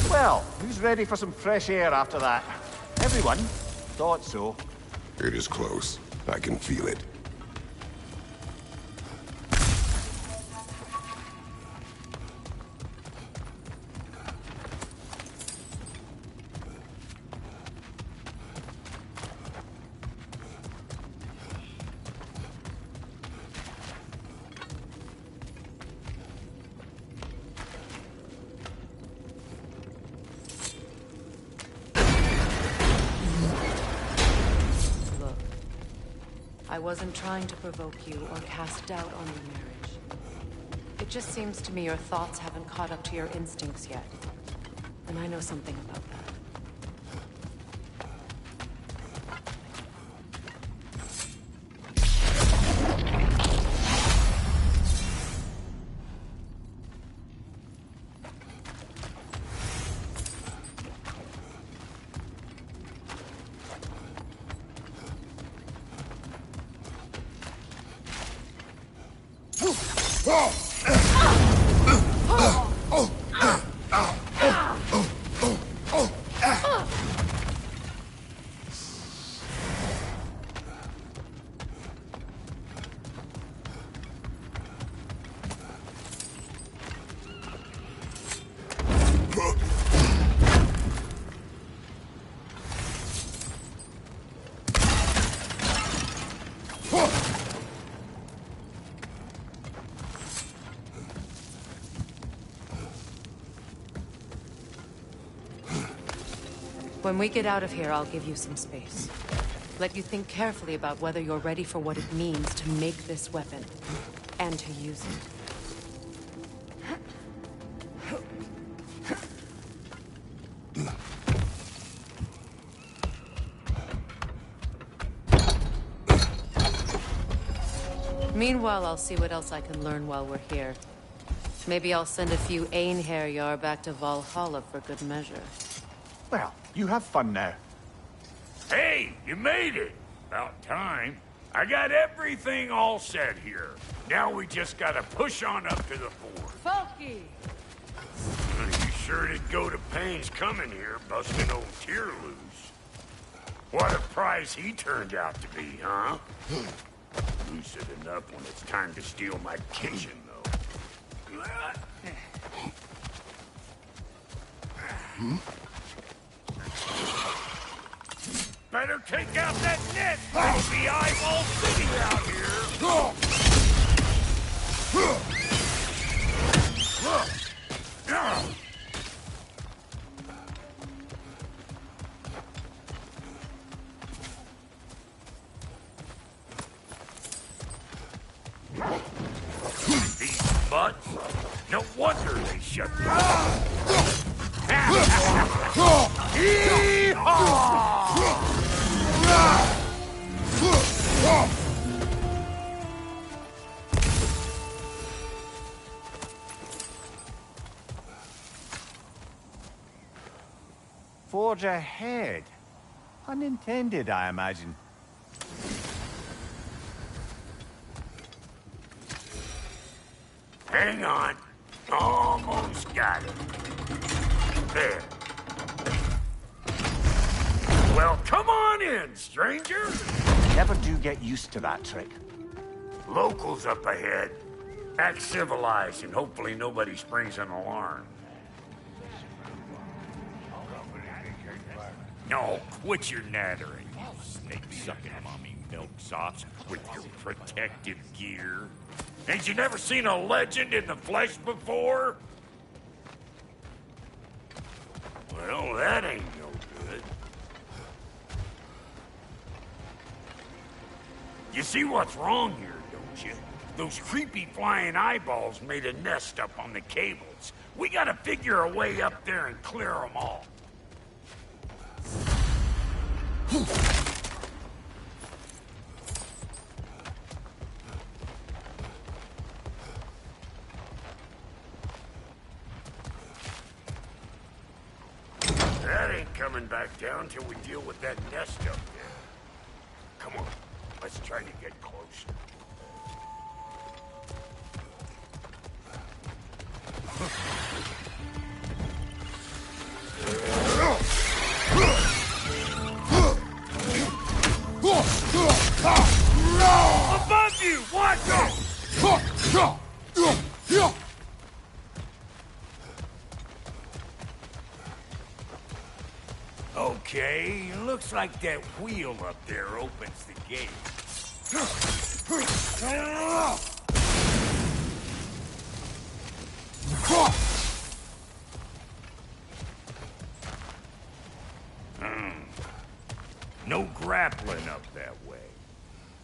Well, who's ready for some fresh air after that? Everyone? Thought so. It is close. I can feel it. Look, I wasn't trying to provoke you or cast doubt on your marriage. It just seems to me your thoughts haven't caught up to your instincts yet. And I know something about that. When we get out of here, I'll give you some space. Let you think carefully about whether you're ready for what it means to make this weapon, and to use it. Meanwhile, I'll see what else I can learn while we're here. Maybe I'll send a few Einherjar back to Valhalla for good measure. Well, you have fun now. Hey, you made it! About time. I got everything all set here. Now we just gotta push on up to the fort. Falky! You sure did go to pains coming here, busting old Tyr loose. What a prize he turned out to be, huh? Lucid enough when it's time to steal my kitchen, though. Better take out that net! There'll be eyeball city out here! These butts? No wonder they shut me down. Forge ahead. Unintended, I imagine. Hang on. Almost got it. There. Well, come on in, stranger. Never do get used to that trick. Locals up ahead. Act civilized and hopefully nobody springs an alarm. No, quit your nattering, you snake-sucking mommy milksops with your protective gear. Ain't you never seen a legend in the flesh before? Well, that ain't no good. You see what's wrong here, don't you? Those creepy flying eyeballs made a nest up on the cables. We gotta figure a way up there and clear them all. That ain't coming back down till we deal with that nest up there. Come on, let's try to get closer. Above you! Watch it! Okay, looks like that wheel up there opens the gate. No grappling up that way.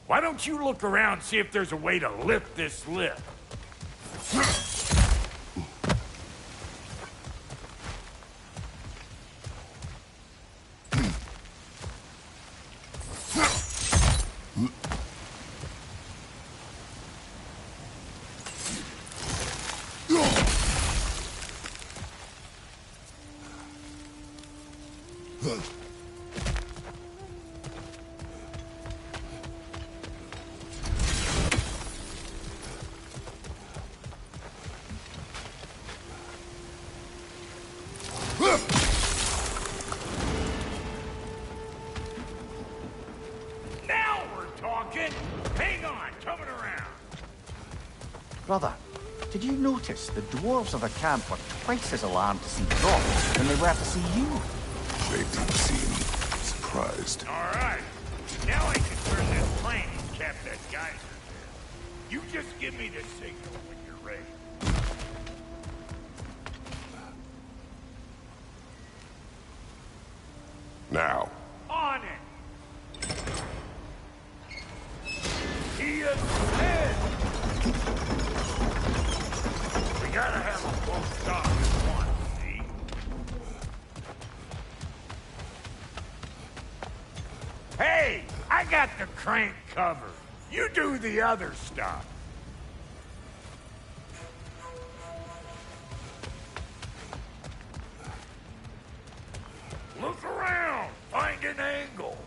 Why don't you look around and see if there's a way to lift this lift? Brother, did you notice the dwarves of the camp were twice as alarmed to see Doc than they were to see you? They did seem surprised. All right. Now I can turn this plane and cap that geyser there. You just give me the signal when you're ready. Now. On it! He is dead! We gotta have them both stop at once, see? Hey! I got the crank covered. You do the other stuff. Look around! Find an angle!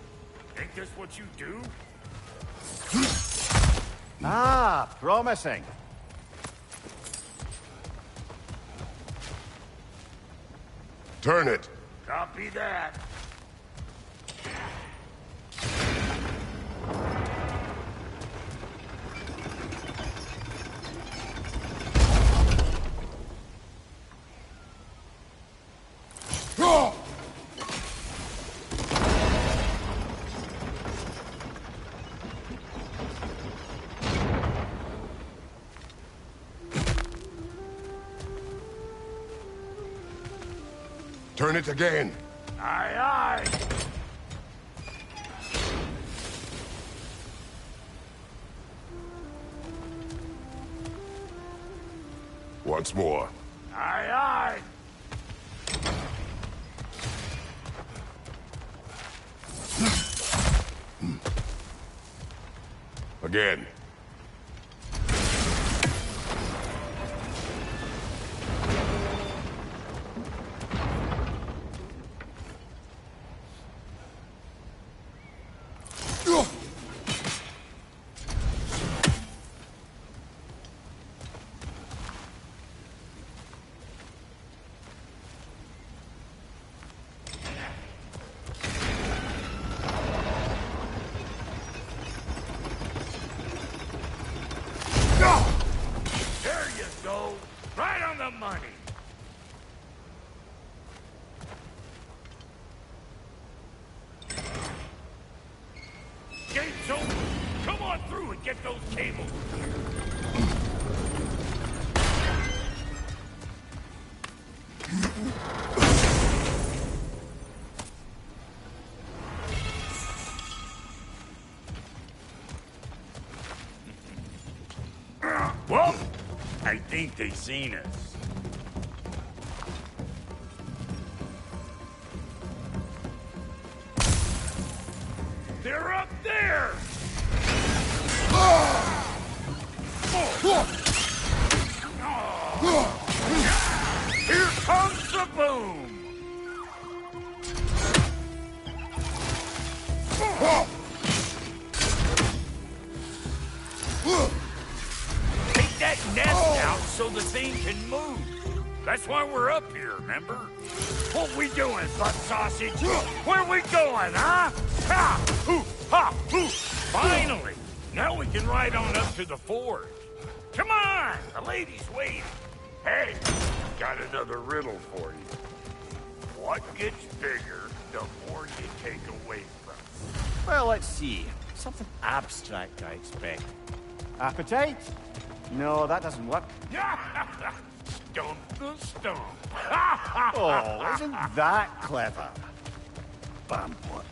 Think this what you do? Ah, promising. Turn it. Copy that. Turn it again. Aye, aye. Once more. Aye, aye. Again. There you go. Right on the money. Gates open. Come on through and get those cables. Well, I think they seen us. They're up there! Here comes the boom! Take that nest out so the thing can move. That's why we're up here, remember? What we doing, butt sausage? Where we going, huh? Ha! Hoo! Ha! Hoo! Finally! Now we can ride on up to the forge. Come on! The lady's waiting. Hey, got another riddle for you. What gets bigger the more you take away from it? Well, let's see. Something abstract, I expect. Appetite? No, that doesn't work. Stump the stump. Oh, isn't that clever? Bam, what?